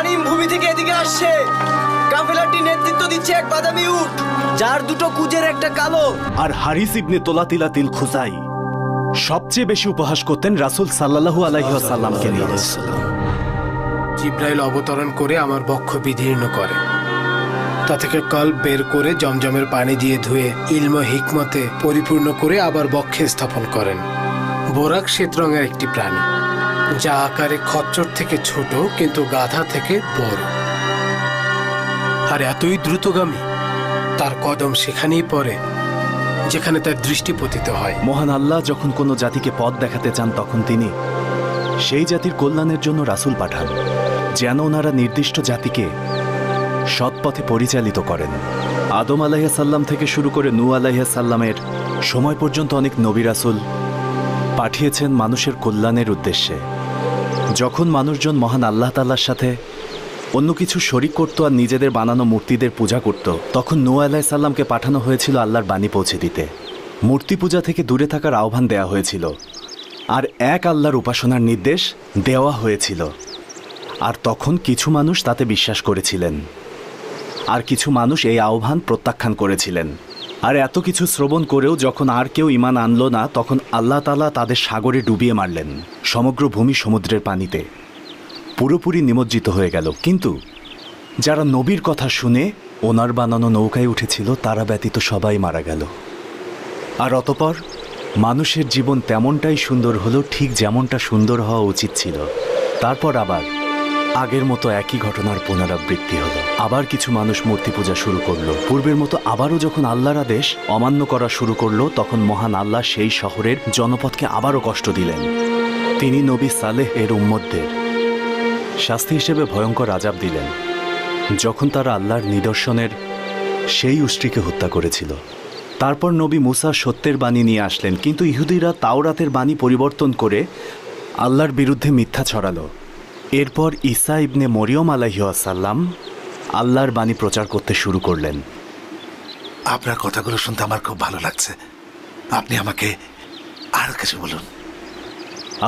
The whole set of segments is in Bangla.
গানিম ভূমি থেকে এদিকে আসছে। কাফেলাটি নেতৃত্ব দিচ্ছে এক বাদামি উট, যার দুটো কুজের একটা কালো। আর হারিস ইবনে তোলাতিলাতিল খুজাই সবচেয়ে বেশি উপহাস করতেন রাসূল সাল্লাল্লাহু আলাইহি ওয়াসাল্লামকে নিয়ে। জিব্রাইল অবতরণ করে আমার বক্ষ বিদীর্ণ করে, তা থেকে কল্প বের করে জমজমের পানি দিয়ে ধুয়ে ইলম হিকমতে পরিপূর্ণ করে আবার বক্ষে স্থাপন করেন। বোরাক শ্বেত রঙের একটি প্রাণী, যা আকারে খচ্চর থেকে ছোট কিন্তু গাধা থেকে বড়, আর এতই দ্রুতগামী তার কদম সেখানেই পড়ে যেখানে তার দৃষ্টি পতিত হয়। মহান আল্লাহ যখন কোনো জাতিকে পথ দেখাতে চান তখন তিনি সেই জাতির কল্যাণের জন্য রাসূল পাঠান, যেন ওনারা নির্দিষ্ট জাতিকে সৎ পথে পরিচালিত করেন। আদম আলাইহিস সালাম থেকে শুরু করে নূহ আলাইহিস সালামের সময় পর্যন্ত অনেক নবী রাসূল পাঠিয়েছেন মানুষের কল্যাণের উদ্দেশ্যে। যখন মানুষজন মহান আল্লাহ তাআলার সাথে অন্য কিছু শরিক করত আর নিজেদের বানানো মূর্তিদের পূজা করত, তখন নূহ আলাইহিস সালামকে পাঠানো হয়েছিল আল্লাহর বাণী পৌঁছে দিতে। মূর্তি পূজা থেকে দূরে থাকার আহ্বান দেওয়া হয়েছিল আর এক আল্লাহর উপাসনার নির্দেশ দেওয়া হয়েছিল। আর তখন কিছু মানুষ তাতে বিশ্বাস করেছিলেন আর কিছু মানুষ এই আহ্বান প্রত্যাখ্যান করেছিলেন। আর এত কিছু শ্রবণ করেও যখন আর কেউ ঈমান আনলো না, তখন আল্লাহ তাআলা তাদের সাগরে ডুবিয়ে মারলেন। সমগ্র ভূমি সমুদ্রের পানিতে পুরোপুরি নিমজ্জিত হয়ে গেল। কিন্তু যারা নবীর কথা শুনে ওনার বানানো নৌকায় উঠেছিল তারা ব্যতীত সবাই মারা গেল। আর অতঃপর মানুষের জীবন তেমনটাই সুন্দর হলো ঠিক যেমনটা সুন্দর হওয়া উচিত ছিল। তারপর আবার আগের মতো একই ঘটনার পুনরাবৃত্তি হলো। আবার কিছু মানুষ মূর্তি পূজা শুরু করলো। পূর্বের মতো আবারও যখন আল্লাহর আদেশ অমান্য করা শুরু করলো, তখন মহান আল্লাহ সেই শহরের জনপদকে আবারও কষ্ট দিলেন। তিনি নবী সালেহ এর উম্মতদের শাস্তি হিসেবে ভয়ঙ্কর আযাব দিলেন, যখন তারা আল্লাহর নিদর্শনের সেই উষ্ট্রিকে হত্যা করেছিল। তারপর নবী মুসা সত্যের বাণী নিয়ে আসলেন, কিন্তু ইহুদিরা তাওরাতের বাণী পরিবর্তন করে আল্লাহর বিরুদ্ধে মিথ্যা ছড়ালো। এরপর ঈসা ইবনে মরিয়ম আলাইহিস সালাম আল্লাহর বাণী প্রচার করতে শুরু করলেন। আপনার কথাগুলো শুনতে আমার খুব ভালো লাগছে। আপনি আমাকে আর কিছু বলুন।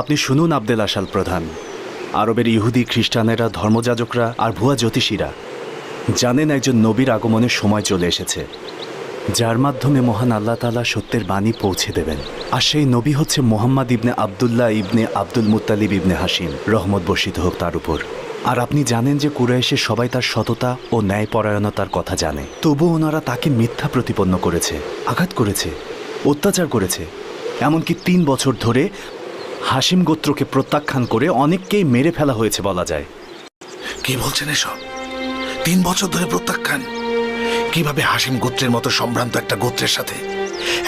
আপনি শুনুন আব্দুল আশাল প্রধান, আরবের ইহুদি খ্রিস্টানেরা, ধর্মযাজকরা আর ভুয়া জ্যোতিষীরা জানেন একজন নবীর আগমনের সময় চলে এসেছে, যার মাধ্যমে মহান আল্লাহ তাআলা সত্যের বাণী পৌঁছে দেবেন। আর সেই নবী হচ্ছে মুহাম্মদ ইবনে আবদুল্লাহ ইবনে আব্দুল মুত্তালিব ইবনে হাশিম, রহমত বর্ষিত হোক তার উপর। আর আপনি জানেন যে কুরাইশের সবাই তার সততা ও ন্যায়পরায়ণতার কথা জানে, তবু ওনারা তাকে মিথ্যা প্রতিপন্ন করেছে, আঘাত করেছে, অত্যাচার করেছে। এমনকি 3 বছর ধরে হাশিম গোত্রকে প্রত্যাখ্যান করে অনেককেই মেরে ফেলা হয়েছে বলা যায়। কি বলছেন এসব? 3 বছর ধরে প্রত্যাখ্যান? কিভাবে হাশিম গোত্রের মতো সম্ভ্রান্ত একটা গোত্রের সাথে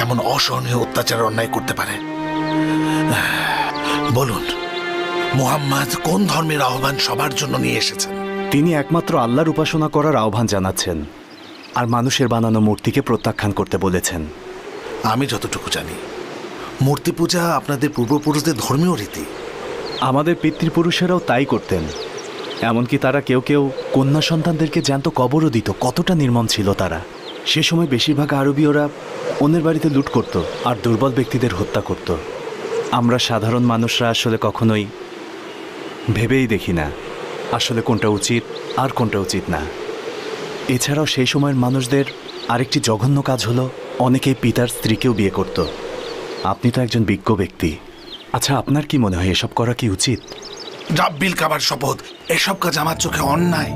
এমন অসহনীয় অত্যাচার অন্যায় করতে পারে? বলুন, মুহাম্মদ কোন ধর্মের আহ্বান সবার জন্য নিয়ে এসেছেন? তিনি একমাত্র আল্লাহর উপাসনা করার আহ্বান জানাচ্ছেন আর মানুষের বানানো মূর্তিকে প্রত্যাখ্যান করতে বলেছেন। আমি যতটুকু জানি, মূর্তি পূজা আপনাদের পূর্বপুরুষদের ধর্মীয় রীতি। আমাদের পিতৃপুরুষেরাও তাই করতেন। এমনকি তারা কেউ কেউ কন্যা সন্তানদেরকে জ্যান্ত কবরও দিত। কতটা নির্মম ছিল তারা! সে সময় বেশিরভাগ আরবীয়রা অন্যের বাড়িতে লুট করত আর দুর্বল ব্যক্তিদের হত্যা করত। আমরা সাধারণ মানুষরা আসলে কখনোই ভেবেই দেখি না আসলে কোনটা উচিত আর কোনটা উচিত না। এছাড়াও সেই সময়ের মানুষদের আরেকটি জঘন্য কাজ হলো, অনেকেই পিতার স্ত্রীকেও বিয়ে করত। আপনি তো একজন বিজ্ঞ ব্যক্তি, আচ্ছা আপনার কি মনে হয় এসব করা কি উচিত? রাব্বিল কাবার শপথ, এসব কাজ আমার চোখে অন্যায়।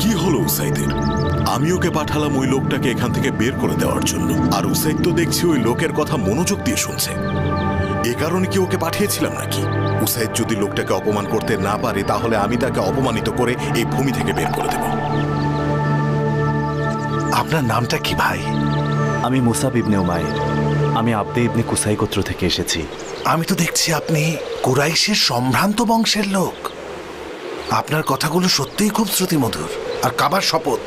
কি হলো উসাইদের? আমি ওকে পাঠালাম ওই লোকটাকে এখান থেকে বের করে দেওয়ার জন্য, আর উসাইদ তো দেখছি ওই লোকের কথা মনোযোগ দিয়ে শুনছে। এ কারণে কি ওকে পাঠিয়েছিলাম নাকি? উসাইদ যদি লোকটাকে অপমান করতে না পারে, তাহলে আমি তাকে অপমানিত করে এই ভূমি থেকে বের করে দেব। আপনার নামটা কি ভাই? আমি মুসাব ইবনে উমাইর। আমি আব্দে ইবনে কুসাই গোত্র থেকে এসেছি। আমি তো দেখছি আপনি কুরাইশের সম্ভ্রান্ত বংশের লোক। আপনার কথাগুলো সত্যিই খুব শ্রুতিমধুর। আর কাবার শপথ,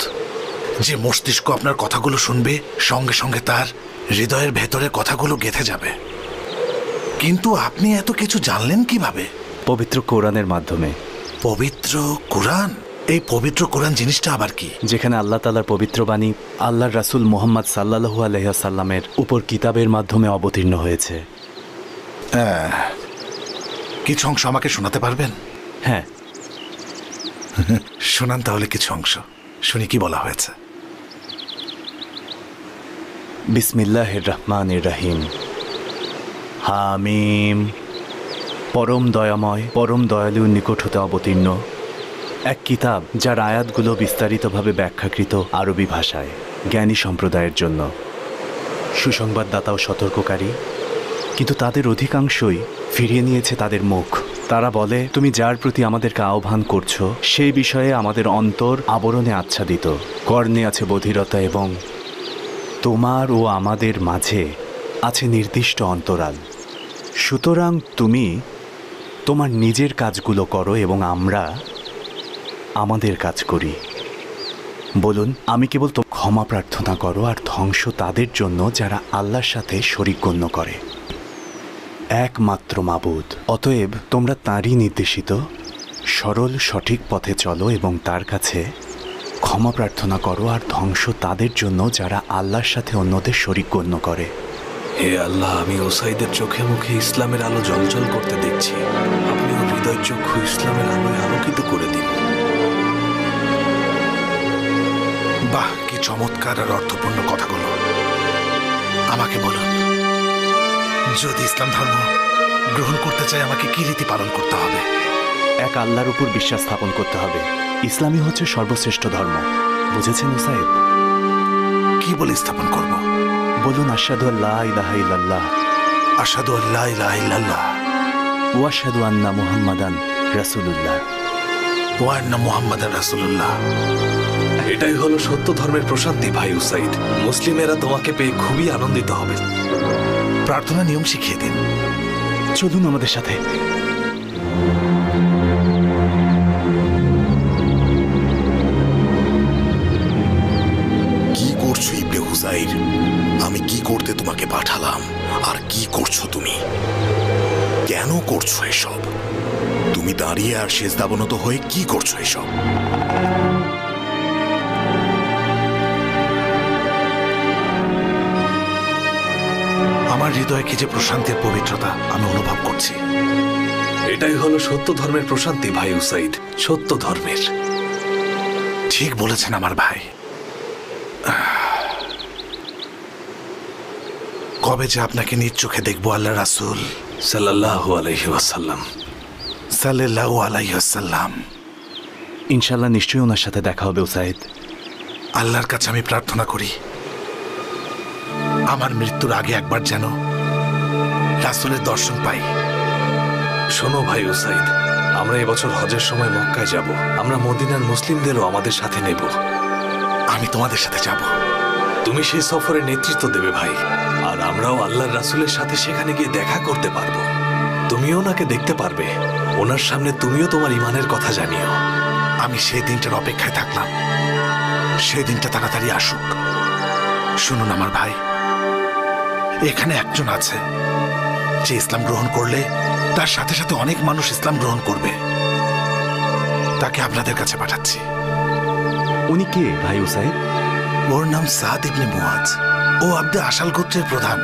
যে মস্তিষ্ক আপনার কথাগুলো শুনবে, সঙ্গে সঙ্গে তার হৃদয়ের ভেতরে কথাগুলো গেঁথে যাবে। কিন্তু আপনি এত কিছু জানলেন কিভাবে? পবিত্র কোরআনের মাধ্যমে। পবিত্র কোরআন? এই পবিত্র কোরআন জিনিসটা আবার কি? যেখানে আল্লাহ তাআলার পবিত্র বাণী আল্লাহর রাসূল মুহাম্মদ সাল্লাল্লাহু আলাইহি ওয়াসাল্লামের উপর কিতাবের মাধ্যমে অবতীর্ণ হয়েছে। কিছু অংশ আমাকে শোনাতে পারবেন? হ্যাঁ, শোনান তাহলে কিছু অংশ, শুনি কি বলা হয়েছে। বিসমিল্লাহির রহমানির রহিম। হামিম। পরম দয়াময়, পরম দয়ালুর নিকট হতে অবতীর্ণ এক কিতাব, যার আয়াতগুলো বিস্তারিতভাবে ব্যাখ্যাকৃত আরবি ভাষায়, জ্ঞানী সম্প্রদায়ের জন্য সুসংবাদদাতা ও সতর্ককারী। কিন্তু তাদের অধিকাংশই ফিরিয়ে নিয়েছে তাদের মুখ। তারা বলে, তুমি যার প্রতি আমাদেরকে আহ্বান করছো সেই বিষয়ে আমাদের অন্তর আবরণে আচ্ছাদিত, কর্ণে আছে বধিরতা, এবং তোমার ও আমাদের মাঝে আছে নির্দিষ্ট অন্তরাল। সুতরাং তুমি তোমার নিজের কাজগুলো করো এবং আমরা আমাদের কাজ করি। বলুন, আমি কেবল তো ক্ষমা প্রার্থনা করো, আর ধ্বংস তাদের জন্য যারা আল্লাহর সাথে শরীক গণ্য করে। একমাত্র মাবুদ, অতএব তোমরা তাঁরই নির্দেশিত সরল সঠিক পথে চলো এবং তার কাছে ক্ষমা প্রার্থনা করো, আর ধ্বংস তাদের জন্য যারা আল্লাহর সাথে অন্যদের শরীক গণ্য করে। হে আল্লাহ, আমি ওসাইদের চোখে মুখে ইসলামের আলো জ্বলজ্বল করতে দেখছি। আপনি ওর হৃদয় চক্ষু ইসলামের আলোয় আলোকিত করে দিন। বাহ, কি চমৎকার আর অর্থপূর্ণ কথাগুলো। আমাকে বলুন, যদি ইসলাম ধর্ম গ্রহণ করতে চাই আমাকে কি রীতি পালন করতে হবে? এক আল্লাহর উপর বিশ্বাস স্থাপন করতে হবে। ইসলামই হচ্ছে সর্বশ্রেষ্ঠ ধর্ম। বুঝেছেন উসাইদ? কি বলে স্থাপন করব? বলুন, আশহাদু আল্লা ইলাহা ইল্লাল্লাহ আশহাদু আল্লা ইলাহা ইল্লাল্লাহ ওয়া আশহাদু আন্না মুহাম্মাদান রাসূলুল্লাহ ওয়া আন্না মুহাম্মাদান রাসূলুল্লাহ। এটাই হলো সত্য ধর্মের প্রশান্তি ভাই উসাইদ। মুসলিমেরা তোমাকে পেয়ে খুবই আনন্দিত হবে। প্রার্থনা নিয়ম শিখিয়ে দিন। চলুন আমাদের সাথে। কি করছো ইবনে হুজাইর? আমি কি করতে তোমাকে পাঠালাম, আর কি করছো তুমি? কেন করছো এসব? তুমি দাঁড়িয়ে আর সেজদাবনত হয়ে কি করছো এসব? আমার হৃদয়ে কি যে প্রশান্তির পবিত্রতা আমি অনুভব করছি। এটাই হলো সত্য ধর্মের প্রশান্তি ভাই উসাইদ, সত্য ধর্মের। ঠিক বলেছেন আমার ভাই। কবে যে আপনাকে নিজ চোখে দেখবো আল্লাহ রাসূল সাল্লাল্লাহু আলাইহি ওয়াসাল্লাম। সাল্লাল্লাহু আলাইহি ওয়াসাল্লাম। ইনশাআল্লাহ নিশ্চয়ই ওনার সাথে দেখা হবে উসাইদ। আল্লাহর কাছে আমি প্রার্থনা করি আমার মৃত্যুর আগে একবার যেন রাসূলের দর্শন পাই। শোনো ভাই উসাইদ, আমরা এবছর হজের সময় মক্কায় যাব। আমরা মদিনার মুসলিমদেরও আমাদের সাথে নেব। আমি তোমাদের সাথে যাব। তুমি সেই সফরে নেতৃত্ব দেবে ভাই, আর আমরাও আল্লাহর রাসূলের সাথে সেখানে গিয়ে দেখা করতে পারবো। তুমিও ওনাকে দেখতে পারবে। ওনার সামনে তুমিও তোমার ইমানের কথা জানিও। আমি সেই দিনটার অপেক্ষায় থাকলাম। সেই দিনটা তাড়াতাড়ি আসুক। শুনুন আমার ভাই, এখানে একজন আছে যে ইসলাম গ্রহণ করলে তার সাথে সাথে অনেক মানুষ ইসলাম গ্রহণ করবে। তাকে আপনাদের কাছে পাঠাচ্ছি। উনি কে ভাই উসাইদ? ওর নাম সাদ ইবনে মুআজ। ও আব্দে আশাল গোত্রের প্রধান।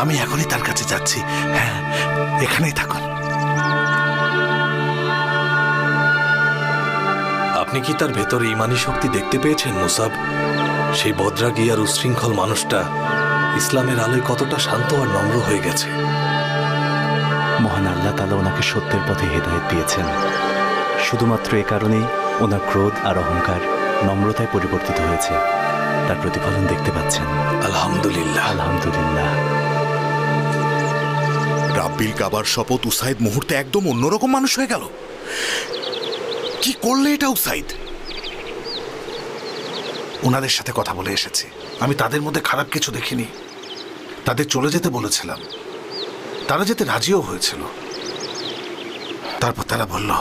আমি এখনই তার কাছে যাচ্ছি। হ্যাঁ, এখানেই থাকুন। আপনি কি তার ভেতরে ইমানি শক্তি দেখতে পেয়েছেন মুসাব? সেই বদরাগী আর উশৃঙ্খল মানুষটা ইসলামের আলোয় কতটা শান্ত আর নম্র হয়ে গেছে। মহান আল্লাহ তাআলা ওনাকে সত্যের পথে হেদায়েত দিয়েছেন। শুধুমাত্র এ কারণেই ওনার ক্রোধ আর অহংকার নম্রতায় পরিবর্তিত হয়েছে। তার প্রতিফলন দেখতে পাচ্ছেন। আলহামদুলিল্লাহ। আলহামদুলিল্লাহ। রাব্বিল কাবার শপথ, উসাইদ মুহূর্তে একদম অন্যরকম মানুষ হয়ে গেল। কি করলে এটা উসাইদ? ওনাদের সাথে কথা বলে এসেছি। আমি তাদের মধ্যে খারাপ কিছু দেখিনি। তাদের চলে যেতে বলেছিলাম। তারা যেতে রাজিও হয়েছিল। তারপর তারা বলল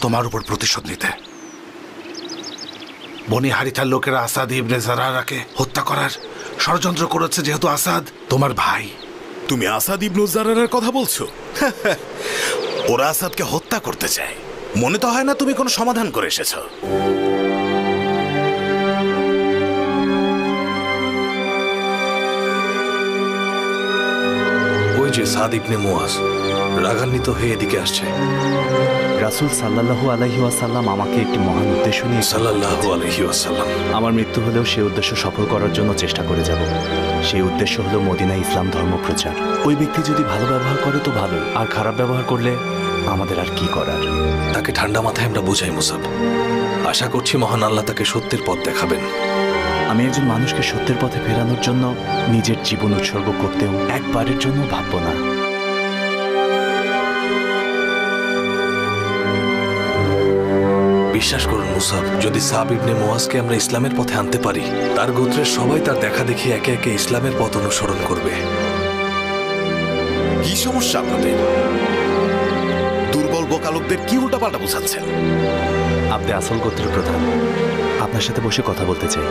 তোমার উপর প্রতিশোধ নিতে। বনি হারিথার লোকেরা আসাদ ইবনে জারারাকে হত্যা করার ষড়যন্ত্র করেছে, যেহেতু আসাদ তোমার ভাই। তুমি আসাদ ইবনে জারারের কথা বলছো? ওরা আসাদকে হত্যা করতে চায়। মনে তো হয় না তুমি কোনো সমাধান করে এসেছো। ওই যে সাদ ইবনে মুআজ, রাগান্বিত হয়ে এদিকে আসছে। রাসূল সাল্লাল্লাহু আলাইহি ওয়াসাল্লাম আমাকে একটি মহান উদ্দেশ্য নিয়ে সাল্লাল্লাহু আলাইহি ওয়াসাল্লাম। আমার মৃত্যু হলেও সেই উদ্দেশ্য সফল করার জন্য চেষ্টা করে যাব। সেই উদ্দেশ্য হলো মদিনায় ইসলাম ধর্ম প্রচার। ওই ব্যক্তি যদি ভালো ব্যবহার করে তো ভালো, আর খারাপ ব্যবহার করলে আমাদের আর কি করার। তাকে ঠান্ডা মাথায় আমরা বুঝাই মুসাব। আশা করছি মহান আল্লাহ তাকে সত্যের পথ দেখাবেন। আমি একজন মানুষকে সত্যের পথে ফেরানোর জন্য নিজের জীবন উৎসর্গ করতেও একবারের জন্য ভাবব না। বিশ্বাস করুন মুসাব, যদি সাব ইবনে মুয়াজকে আমরা ইসলামের পথে আনতে পারি, তার গোত্রের সবাই তার দেখা দেখি একে একে ইসলামের পথ অনুসরণ করবে। কি সমস্যা আপনাদের? দুর্বল বোকালোকদের কি উল্টাপাল্টা বোঝাচ্ছেন? আপনি আসল গোত্রের প্রধান, আপনার সাথে বসে কথা বলতে চাই।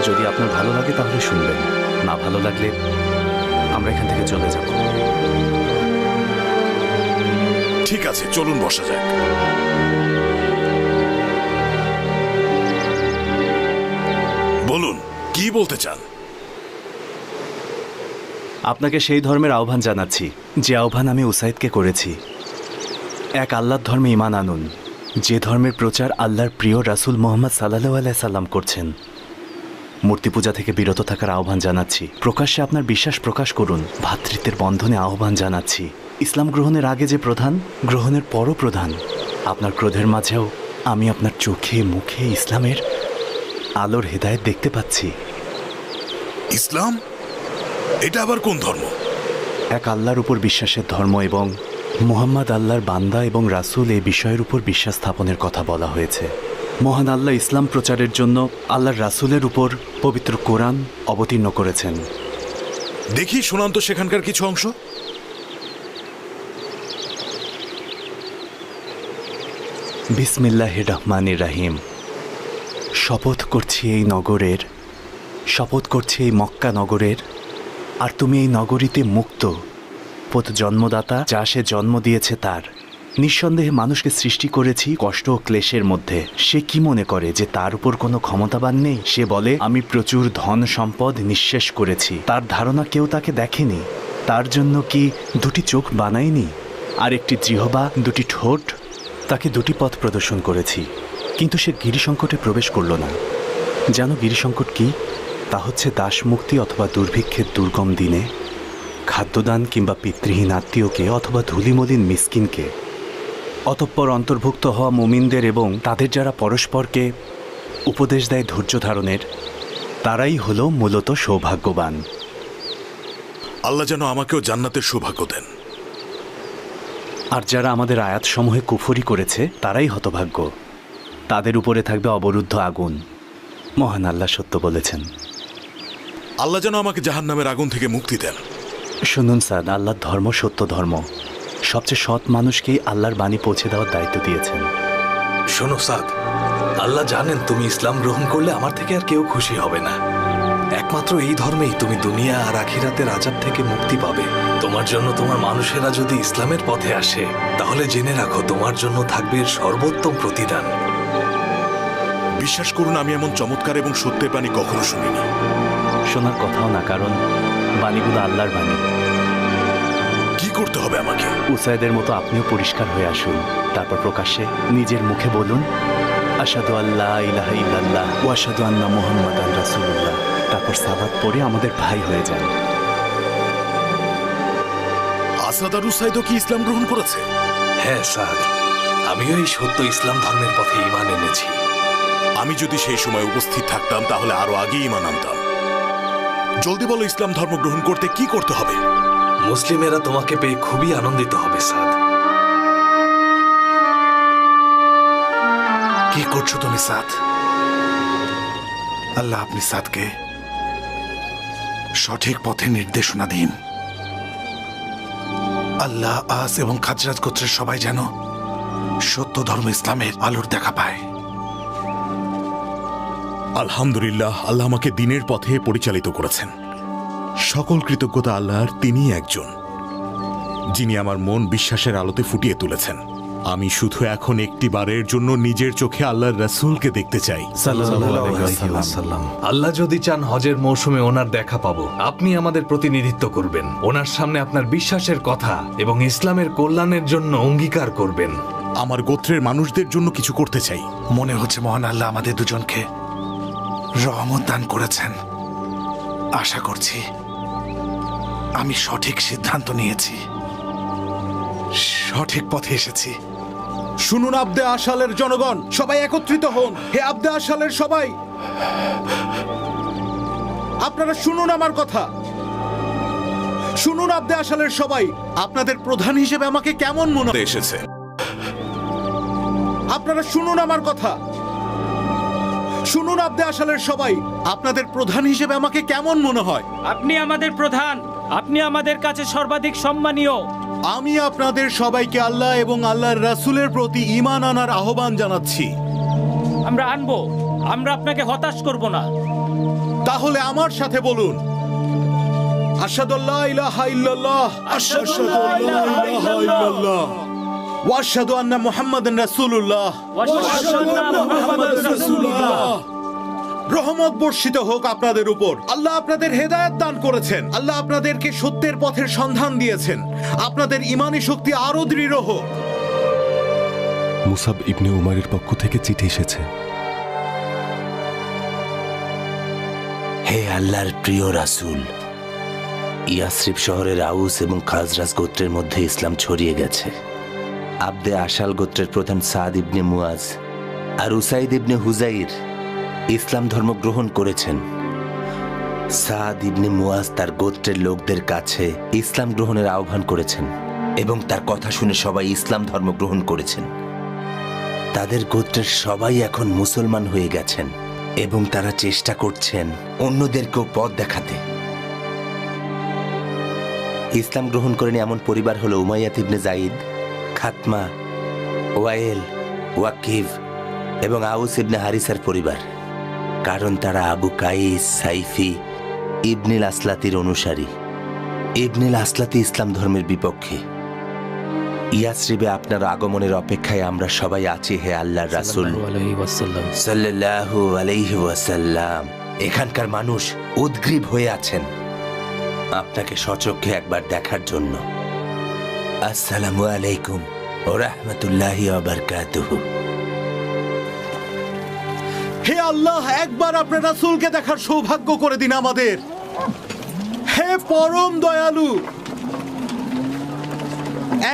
যদি আপনার ভালো লাগে তাহলে শুনবেন, না ভালো লাগলে আমরা এখান থেকে চলে যাব। ঠিক আছে, চলুন বসা যাক। বলুন, কি বলতে চান? আপনাকে সেই ধর্মের আহ্বান জানাচ্ছি যে আহ্বান আমি উসাইদকে করেছি। এক আল্লাহর ধর্মে ঈমান আনুন, যে ধর্মের প্রচার আল্লাহর প্রিয় রাসূল মুহাম্মদ সাল্লাল্লাহু আলাইহি সাল্লাম করছেন। মূর্তি পূজা থেকে বিরত থাকার আহ্বান জানাচ্ছি। প্রকাশ্যে আপনার বিশ্বাস প্রকাশ করুন। ভ্রাতৃত্বের বন্ধনে আহ্বান জানাচ্ছি। ইসলাম গ্রহণের আগে যে প্রধান, গ্রহণের পরও প্রধান। আপনার ক্রোধের মাঝেও আমি আপনার চোখে মুখে ইসলামের আলোর হেদায়েত দেখতে পাচ্ছি। ইসলাম? এটা আবার কোন ধর্ম? এক আল্লাহর উপর বিশ্বাসের ধর্ম এবং মুহাম্মদ আল্লাহর বান্দা এবং রাসূল এই বিষয়ের উপর বিশ্বাস স্থাপনের কথা বলা হয়েছে। মহান আল্লাহ ইসলাম প্রচারের জন্য আল্লাহর রাসূলের উপর পবিত্র কোরআন অবতীর্ণ করেছেন। দেখি শোনান তো সেখানকার কিছু অংশ। বিসমিল্লাহির রহমানির রহিম। শপথ করছি এই নগরের, শপথ করছি এই মক্কা নগরের, আর তুমি এই নগরীতে মুক্ত। পথ জন্মদাতা যা সে জন্ম দিয়েছে তার। নিঃসন্দেহে মানুষকে সৃষ্টি করেছি কষ্ট ও ক্লেশের মধ্যে। সে কি মনে করে যে তার উপর কোনো ক্ষমতাবান নেই? সে বলে আমি প্রচুর ধন সম্পদ নিঃশেষ করেছি। তার ধারণা কেউ তাকে দেখেনি। তার জন্য কি দুটি চোখ বানাইনি, আর একটি জিহ্বা, দুটি ঠোঁট? তাকে দুটি পথ প্রদর্শন করেছি, কিন্তু সে গিরিসংকটে প্রবেশ করল না। জানো গিরিসংকট কি? তা হচ্ছে দাসমুক্তি অথবা দুর্ভিক্ষের দুর্গম দিনে খাদ্যদান, কিংবা পিতৃহীন আত্মীয়কে অথবা ধুলিমলিন মিসকিনকে, অতঃপর অন্তর্ভুক্ত হওয়া মুমিনদের এবং তাদের যারা পরস্পরকে উপদেশ দেয় ধৈর্য ধারণের, তারাই হলো মূলত সৌভাগ্যবান। আল্লাহ যেন আমাকেও জান্নাতের সৌভাগ্য দেন। আর যারা আমাদের আয়াতসমূহে কুফরি করেছে তারাই হতভাগ্য। তাদের উপরে থাকবে অবরুদ্ধ আগুন। মহান আল্লাহ সত্য বলেছেন। আল্লাহ যেন আমাকে জাহান্নামের আগুন থেকে মুক্তি দেন। শুনুন সাদ, আল্লাহর ধর্ম সত্য ধর্ম। সবচেয়ে সৎ মানুষকেই আল্লাহর বাণী পৌঁছে দেওয়ার দায়িত্ব দিয়েছেন। শোনো সাদ, আল্লাহ জানেন তুমি ইসলাম গ্রহণ করলে আমার থেকে আর কেউ খুশি হবে না। একমাত্র এই ধর্মেই তুমি দুনিয়া আর আখিরাতের আযাব থেকে মুক্তি পাবে। তোমার জন্য তোমার মানুষেরা যদি ইসলামের পথে আসে, তাহলে জেনে রাখো তোমার জন্য থাকবে এর সর্বোত্তম প্রতিদান। বিশ্বাস করুন, আমি এমন চমৎকার এবং সত্যের বাণী কখনো শুনিনি। শোনার কথাও না, কারণ বাণীগুলো আল্লাহর বাণী। কি করতে হবে আমাকে? উসাইদের মতো আপনিও পরিষ্কার হয়ে আসুন। তারপর প্রকাশ্যে নিজের মুখে বলুন, আশহাদু আল্লা ইলাহা ইল্লাল্লাহ ওয়া আশহাদু আন্না মুহাম্মাদান রাসূলুল্লাহ। তারপর সালাত পড়ে আমাদের ভাই হয়ে যান। আসাদ আর উসাইদও কি ইসলাম গ্রহণ করেছে? হ্যাঁ সাদ, আমিও এই সত্য ইসলাম ধর্মের পথে ঈমান এনেছি। আমি যদি সেই সময় উপস্থিত থাকতাম তাহলে আরো আগে ঈমান আনতাম। জলদি বলো, ইসলাম ধর্ম গ্রহণ করতে কি করতে হবে? মুসলিমেরা তোমাকে পেয়ে খুবই আনন্দিত হবে সাদ। কি করছো তুমি সাদ? আল্লাহ আপনি সাদকে সঠিক পথে নির্দেশনা দিন। আল্লাহ আস এবং খাজরাজ গোত্রের সবাই যেন সত্য ধর্ম ইসলামের আলোর দেখা পায়। আলহামদুলিল্লাহ, আল্লাহ আমাকে দ্বীনের পথে পরিচালিত করেছেন। সকল কৃতজ্ঞতা আল্লাহর। তিনিই একজন যিনি আমার মন বিশ্বাসের আলোতে ফুটিয়ে তুলেছেন। আমি শুধু এখন একটি বারের জন্য নিজের চোখে আল্লাহর রাসূলকে দেখতে চাই। আল্লাহ যদি চান হজের মৌসুমে ওনার দেখা পাবো, আপনি আমাদের প্রতিনিধিত্ব করবেন, ওনার সামনে আপনার বিশ্বাসের কথা এবং ইসলামের কল্যাণের জন্য অঙ্গীকার করবেন। আমার গোত্রের মানুষদের জন্য কিছু করতে চাই। মনে হচ্ছে মহান আল্লাহ আমাদের দুজনকে রহমত দান করেছেন। আশা করছি আমি সঠিক সিদ্ধান্ত নিয়েছি, সঠিক পথে এসেছি। শুনুন আব্দে আশালের জনগণ, সবাই একত্রিত হন। হে আব্দে আশালের সবাই, আপনারা শুনুন আমার কথা। শুনুন আব্দে আশালের সবাই, আপনাদের প্রধান হিসেবে আমাকে কেমন মনে এসেছে। আপনারা শুনুন আমার কথা। শুনুন আব্দে আশালের সবাই, আপনাদের প্রধান হিসেবে আমাকে কেমন মনে হয়। আপনি আমাদের প্রধান, আপনি আমাদের কাছে সর্বাধিক সম্মানীয়। আমি আপনাদের সবাইকে আল্লাহ এবং আল্লাহর রাসূলের প্রতি ঈমান আনার আহ্বান জানাচ্ছি। আমরা আনবো, আমরা আপনাকে হতাশ করব না। তাহলে আমার সাথে বলুন, আশহাদু আল্লা ইলাহা ইল্লাল্লাহ, আশহাদু আল্লা ইলাহা ইল্লাল্লাহ, ওয়া আশহাদু আন্না মুহাম্মাদান রাসূলুল্লাহ। রহমত বর্ষিত হোক আপনাদের উপর। আল্লাহ আপনাদের হেদায়েত দান করেছেন। আল্লাহ আপনাদেরকে সত্যের পথের সন্ধান দিয়েছেন। আপনাদের ঈমানী শক্তি আরো দৃঢ় হোক। মুসাব ইবনে উমারের পক্ষ থেকে চিঠি এসেছে। হে আল্লাহর প্রিয় রাসূল, ইয়াসরিব শহরের আউস এবং খাজরাজ গোত্রের মধ্যে ইসলাম ছড়িয়ে গেছে। আবদে আশাল গোত্রের প্রধান সাদ ইবনে মুয়াজ আর উসাইদ ইবনে হুজাইর ইসলাম ধর্ম গ্রহণ করেছেন। সাদ ইবনে মুয়াজ তার গোত্রের লোকদের কাছে ইসলাম গ্রহণের আহ্বান করেছেন এবং তার কথা শুনে সবাই ইসলাম ধর্ম গ্রহণ করেছেন। তাদের গোত্রের সবাই এখন মুসলমান হয়ে গেছেন এবং তারা চেষ্টা করছেন অন্যদেরকেও পথ দেখাতে। ইসলাম গ্রহণ করেন এমন পরিবার হলো উমাইয়াত ইবনে জাইদ, খাতমা, ওয়াইল, ওয়াকিব এবং আউস ইবনে হারিসার পরিবার, কারণ তারা আবু কাইস, সাইফি, ইবনিল আসলাতির অনুসারী। ইবনিল আসলাতি ইসলাম ধর্মের বিপক্ষে। ইয়াসরিবে আপনার আগমনের অপেক্ষায় আমরা সবাই আছি হে আল্লাহর রাসূল সাল্লাল্লাহু আলাইহি ওয়াসাল্লাম। এখানকার মানুষ উদ্গ্রীব হয়ে আছেন আপনাকে সচক্ষে একবার দেখার জন্য। আসসালামু আলাইকুম ওয়া রাহমাতুল্লাহি ওয়া বারাকাতুহু। হে আল্লাহ, একবার আপনার রাসূলকে দেখার সৌভাগ্য করে দিন আমাদের। হে পরম দয়ালু,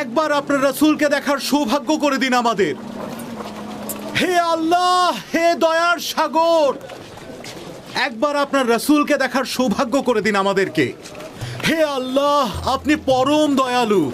একবার আপনার রাসূলকে দেখার সৌভাগ্য করে দিন আমাদের। হে আল্লাহ, হে দয়ার সাগর, একবার আপনার রাসূলকে দেখার সৌভাগ্য করে দিন আমাদেরকে। হে আল্লাহ, আপনি পরম দয়ালু।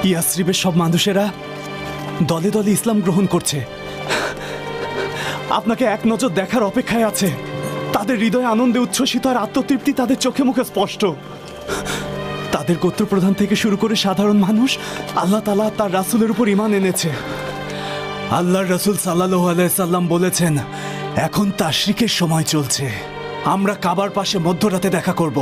ইয়াসরিবের সব মানুষেরা দলে দলে ইসলাম গ্রহণ করছে। আপনাকে এক নজর দেখার অপেক্ষায় আছে। তাদের হৃদয়ে আনন্দে উচ্ছ্বসিত আর আত্মতৃপ্তি তাদের চোখে মুখে স্পষ্ট। তাদের গোত্রপ্রধান থেকে শুরু করে সাধারণ মানুষ আল্লাহ তাআলা তার রাসূলের উপর ঈমান এনেছে। আল্লাহর রাসূল সাল্লাল্লাহু আলাইহি সাল্লাম বলেছেন, এখন তাশরিকের সময় চলছে। আমরা কাবার পাশে মধ্যরাতে দেখা করব।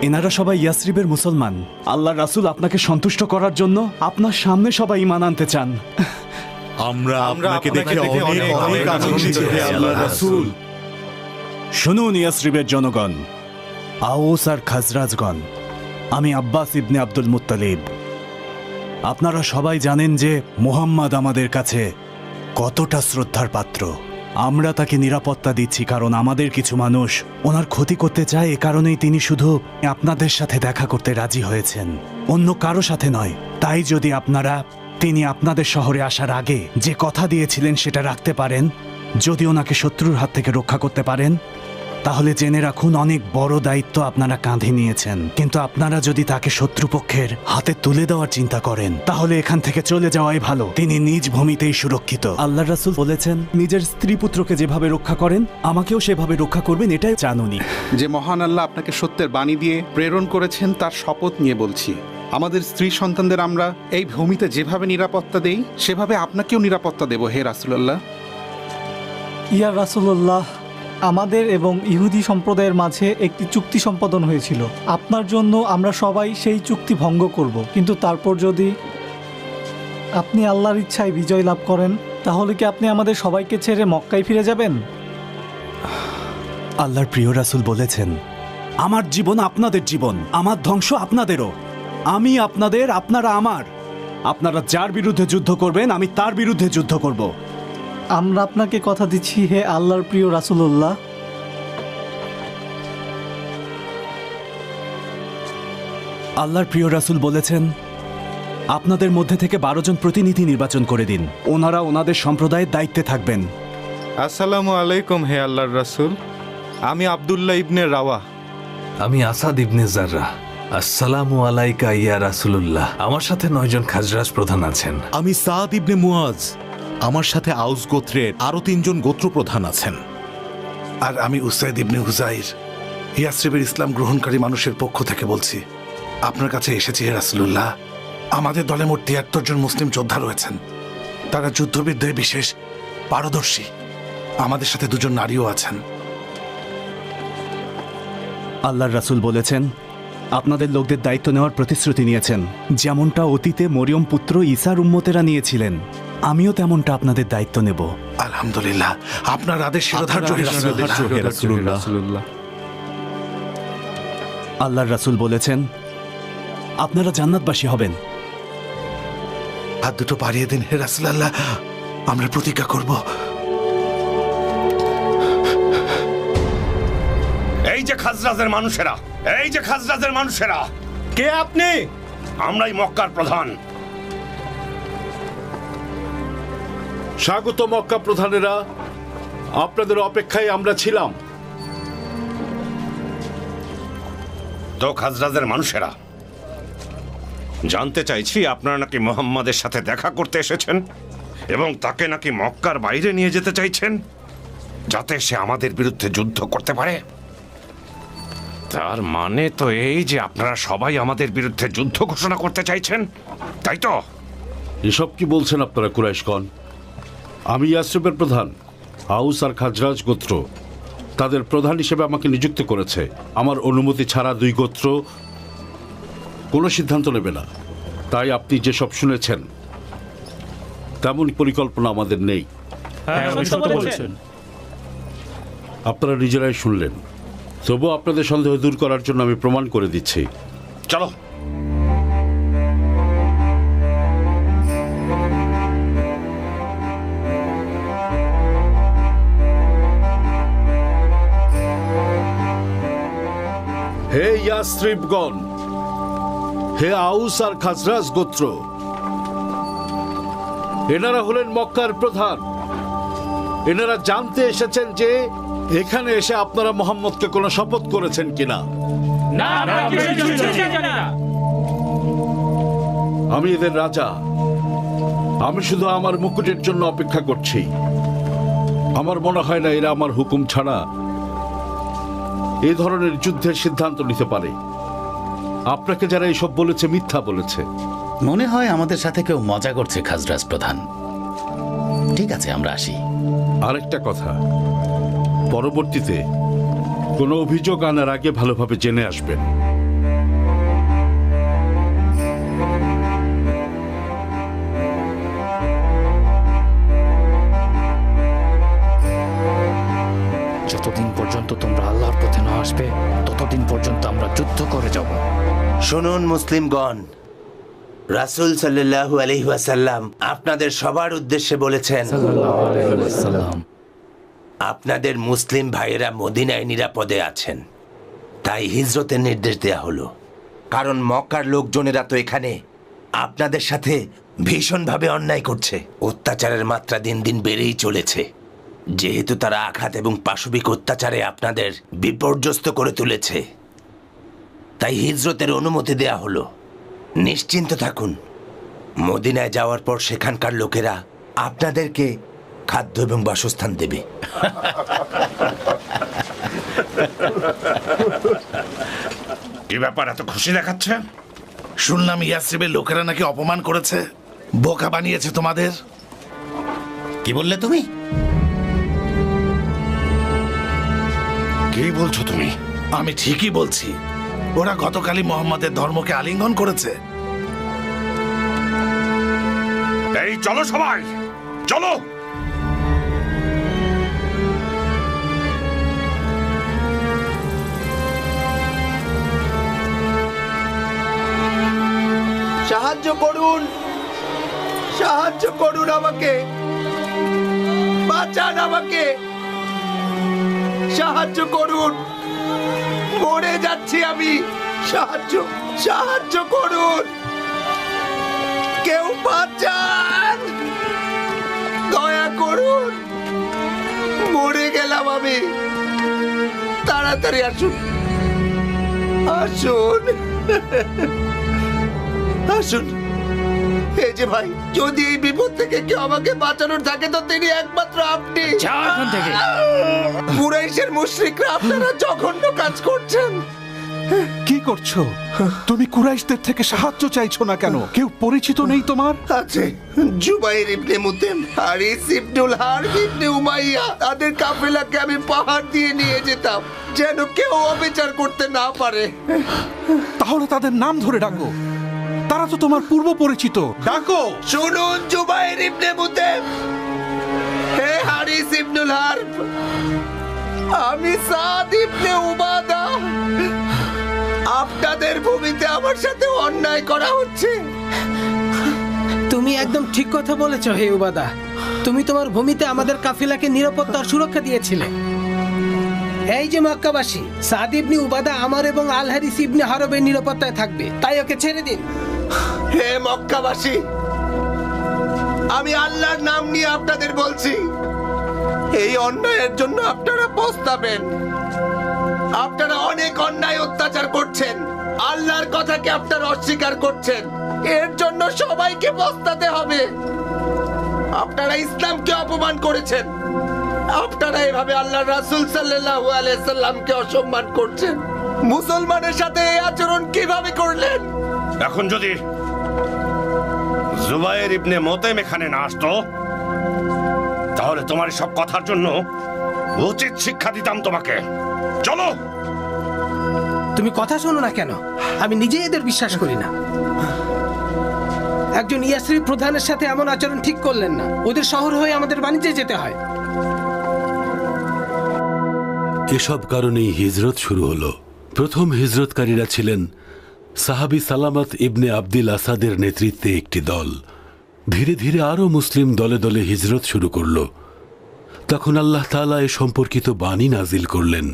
এনারা সবাই ইয়াসরিবের মুসলমান। আল্লাহর রাসূল আপনাকে সন্তুষ্ট করার জন্য আপনার সামনে সবাই ঈমান আনতে চান। আমরা আপনাকে দেখে অনেক অনেক আনন্দিত হে আল্লাহর রাসূল। শুনুন ইয়াসরিবের জনগণ, আউস আর খাজরাজগণ, আমি আব্বাস ইবনে আব্দুল মুত্তালিব। আপনারা সবাই জানেন যে মুহাম্মদ আমাদের কাছে কতটা শ্রদ্ধার পাত্র। আমরা তাকে নিরাপত্তা দিচ্ছি কারণ আমাদের কিছু মানুষ ওনার ক্ষতি করতে চায়, এ কারণেই তিনি শুধু আপনাদের সাথে দেখা করতে রাজি হয়েছেন, অন্য কারো সাথে নয়। তাই যদি আপনারা তিনি আপনাদের শহরে আসার আগে যে কথা দিয়েছিলেন সেটা রাখতে পারেন, যদি ওনাকে শত্রুর হাত থেকে রক্ষা করতে পারেন, তাহলে জেনে রাখুন অনেক বড় দায়িত্ব আপনারা কাঁধে নিয়েছেন। কিন্তু আপনারা যদি তাকে শত্রুপক্ষের হাতে তুলে দেওয়ার চিন্তা করেন, তাহলে এখান থেকে চলে যাওয়াই ভালো। তিনি নিজ ভূমিতেই সুরক্ষিত। আল্লাহ রাসূল বলেছেন, নিজের স্ত্রী পুত্রকে যেভাবে রক্ষা করেন আমাকেও সেভাবে রক্ষা করবেন, এটাই জানুনি। যে মহান আল্লাহ আপনাকে সত্যের বাণী দিয়ে প্রেরণ করেছেন তার শপথ নিয়ে বলছি, আমাদের স্ত্রী সন্তানদের আমরা এই ভূমিতে যেভাবে নিরাপত্তা দেই সেভাবে আপনাকেও নিরাপত্তা দেব হে রাসূলুল্লাহ। ইয়া রাসূলুল্লাহ, আমাদের এবং ইহুদি সম্প্রদায়ের মাঝে একটি চুক্তি সম্পাদন হয়েছিল। আপনার জন্য আমরা সবাই সেই চুক্তি ভঙ্গ করব, কিন্তু তারপর যদি আপনি আল্লাহর ইচ্ছায় বিজয় লাভ করেন, তাহলে কি আপনি আমাদের সবাইকে ছেড়ে মক্কায় ফিরে যাবেন? আল্লাহর প্রিয় রাসূল বলেছেন, আমার জীবন আপনাদের জীবন, আমার ধ্বংস আপনাদেরও। আমি আপনাদের, আপনারা আমার। আপনারা যার বিরুদ্ধে যুদ্ধ করবেন আমি তার বিরুদ্ধে যুদ্ধ করব। আমরা আপনাকে কথা দিচ্ছি হে আল্লাহর প্রিয় রাসূলুল্লাহ। আল্লাহর প্রিয় রাসূল বলেছেন, আপনাদের মধ্যে থেকে 12 জন প্রতিনিধি নির্বাচন করে দিন, ওনারা ওনাদের সম্প্রদায়ের দায়িত্বে থাকবেন। আসসালামু আলাইকুম হে আল্লাহর রাসূল, আমি আব্দুল্লাহ ইবনে রাওয়া। আমি আসাদ ইবনে জাররা। আসসালামু আলাইকা ইয়া রাসূলুল্লাহ। আমার সাথে 9 জন খাজরাজ প্রধান আছেন। আমি সাদ ইবনে মুয়াজ। আমার সাথে আউস গোত্রের আরো 3 জন গোত্র প্রধান আছেন। আর আমি উসাইদ ইবনে হুজাইর, ইয়াসরিবের ইসলাম গ্রহণকারী মানুষের পক্ষ থেকে বলছি, আপনার কাছে এসেছি হে রাসূলুল্লাহ। আমাদের দলে মোট 73 জন মুসলিম যোদ্ধা রয়েছেন। তারা যুদ্ধবিদ্যায় বিশেষ পারদর্শী। আমাদের সাথে 2 জন নারীও আছেন। আল্লাহর রাসূল বলেছেন, আপনাদের লোকদের দায়িত্ব নেওয়ার প্রতিশ্রুতি নিয়েছেন, যেমনটা অতীতে মরিয়ম পুত্র ঈসার উম্মতেরা নিয়েছিলেন। আমিও তেমনটা আপনাদের দায়িত্ব নেব। আলহামদুলিল্লাহ, আপনার আদেশ শিরোধার্য হে রাসূলুল্লাহ। আল্লাহর রাসূল বলেছেন, আপনারা জান্নাতবাসী হবেন। হাত দুটো বাড়িয়ে দিন হে রাসূলুল্লাহ, আমরা প্রতিজ্ঞা করব। এই যে খাজরাজের মানুষেরা, এই যে খাজরাজের মানুষেরা, কে আপনি? আমরাই মক্কার প্রধান। স্বাগত মক্কা প্রধানেরা, আপনাদের অপেক্ষায় আমরা ছিলাম। তো খাজরাজের মানুষেরা, জানতে চাইছি আপনারা নাকি মুহাম্মাদের সাথে দেখা করতে এসেছেন এবং তাকে নাকি মক্কার বাইরে নিয়ে যেতে চাইছেন, যাতে সে আমাদের বিরুদ্ধে যুদ্ধ করতে পারে। তার মানে তো এই যে আপনারা সবাই আমাদের বিরুদ্ধে যুদ্ধ ঘোষণা করতে চাইছেন, তাই তো? এসব কি বলছেন আপনারা কুরাইশগণ? আমি ইয়াসরিবের প্রধান, আউস আর খাজরাজ গোত্র তাদের প্রধান হিসেবে আমাকে নিযুক্ত করেছে। আমার অনুমতি ছাড়া 2 গোত্র কোনো সিদ্ধান্ত নেবে না। তাই আপনি যেসব শুনেছেন তেমন পরিকল্পনা আমাদের নেই। আপনারা নিজেরাই শুনলেন। তবুও আপনাদের সন্দেহ দূর করার জন্য আমি প্রমাণ করে দিচ্ছি। চলো। হে ইয়াসরিবগণ, হে আউস আর খাজরাজ গোত্র, এনারা হলেন মক্কার প্রধান। এনারা জানতে এসেছেন যে এখানে এসে আপনারা মোহাম্মদকে কোনো শপথ করেছেন কিনা। আমি এদের রাজা। আমি শুধু আমার মুকুটের জন্য অপেক্ষা করছি। আমার মনে হয় না এরা আমার হুকুম ছাড়া এই ধরনের যুদ্ধের সিদ্ধান্ত নিতে পারে। আপনাকে যারা এইসব বলেছে মিথ্যা বলেছে। মনে হয় আমাদের সাথে কেউ মজা করছে খাজরাজ প্রধান। ঠিক আছে, আমরা আসি। আরেকটা কথা, পরবর্তীতে কোনো অভিযোগ আনার আগে ভালোভাবে জেনে আসবেন। যতদিন পর্যন্ত তোমরা আল্লাহর পথে না আসবে ততদিন পর্যন্ত আমরা যুদ্ধ করে যাব। শুনুন মুসলিমগণ, রাসূল সাল্লাল্লাহু আলাইহি ওয়াসাল্লাম আপনাদের সবার উদ্দেশ্যে বলেছেন, আপনাদের মুসলিম ভাইয়েরা মদিনায় নিরাপদে আছেন, তাই হিজরতের নির্দেশ দেয়া হলো। কারণ মক্কার লোকজনেরা তো এখানে আপনাদের সাথে ভীষণভাবে অন্যায় করছে। অত্যাচারের মাত্রা দিন দিন বেড়েই চলেছে। যেহেতু তারা আঘাত এবং পাশবিক অত্যাচারে আপনাদের বিপর্যস্ত করে তুলেছে, তাই হিজরতের অনুমতি দেয়া হলো। নিশ্চিন্ত থাকুন, মদিনায় যাওয়ার পর সেখানকার লোকেরা আপনাদেরকে খাদ্য এবং বাসস্থান দেবে। কি ব্যাপার, এত খুশি দেখাচ্ছে? শুনলাম ইয়াসরিবের লোকেরা নাকি অপমান করেছে, বোকা বানিয়েছে তোমাদের। কি বললে তুমি? কি বলছো তুমি? আমি ঠিকই বলছি, ওরা গতকালই মোহাম্মদের ধর্মকে আলিঙ্গন করেছে। এই চলো সবাই, চলো। সাহায্য করুন, সাহায্য করুন আমাকে, বাঁচান আমাকে, সাহায্য করুন, মরে যাচ্ছি আমি, সাহায্য সাহায্য করুন, কেউ বাঁচান, দয়া করুন, মরে গেলাম আমি, তাড়াতাড়ি আসুন, আসুন, আসুন। এই যে ভাই, যদি এই বিপদ থেকে কেউ আমাকে বাঁচানোর থাকে তো তিনি একমাত্র আপনি। কুরাইশের মুশরিকরা আপনারা জঘন্য কাজ করছেন। কি করছো তুমি? কুরাইশদের থেকে সাহায্য চাইছো না কেন? কেউ পরিচিত নেই তোমার? আছে, জুবাইর ইবনে মুতেম, হারিস ইবনুল হারব ইবনে উমাইয়া, তাদের কাফেলাকে আমি পাহাড় দিয়ে নিয়ে যেতাম যেন কেউ অবিচার করতে না পারে। তাহলে তাদের নাম ধরে ডাকো, তারা তো তোমার পূর্ব পরিচিত, ডাকো। শুনুন জুবাইর ইবনে মুতেম, হে হারিস ইবনুল হারব, আমি সাদ ইবনে উবাদা, আপনাদের ভূমিতে আমার সাথে অন্যায় করা হচ্ছে। তুমি একদম ঠিক কথা বলেছ হে উবাদা। তুমি তোমার ভূমিতে আমাদের কাফিলাকে নিরাপত্তা আর সুরক্ষা দিয়েছিলে। এই যে মক্কাবাসী, সাদ ইবনে উবাদা আমার এবং আল হারিস ইবনে হারবের নিরাপত্তায় থাকবে, তাই ওকে ছেড়ে দিন। হে মক্কাবাসী, আমি আল্লাহর নাম নিয়ে আপনাদের বলছি, এই অন্যায়ের জন্য আপনারা পস্তাবেন। আপনারা অনেক অন্যায় অত্যাচার করছেন, আল্লাহর কথাকে আপনারা অস্বীকার করছেন, এর জন্য সবাইকে পস্তাতে হবে। আপনারা ইসলামকে অপমান করেছেন, আপনারা এভাবে আল্লাহর রাসূল সাল্লাল্লাহু আলাইহি সাল্লামকে অসম্মান করছেন। মুসলমানের সাথে এই আচরণ কিভাবে করলেন? এখন যদি জুবাইর ইবনে মুতেম এখানে না আসতো, তাহলে তোমার সব কথার জন্য উচিত শিক্ষা দিতাম তোমাকে। চলো। তুমি কথা শোনো না কেন? আমি নিজেই এদের বিশ্বাস করি না। একজন ইয়াসরি প্রধানের সাথে এমন আচরণ ঠিক করলেন না। ওদের শহর হয়ে আমাদের বাণিজ্যে যেতে হয়। এসব কারণেই হিজরত শুরু হলো। প্রথম হিজরতকারীরা ছিলেন সাহাবি সালামত ইবনে আব্দিল আসাদের নেতৃত্বে একটি দল। ধীরে ধীরে আরও মুসলিম দলে দলে হিজরত শুরু করল। তখন আল্লাহ তাআলা এ সম্পর্কিত বাণী নাজিল করলেন।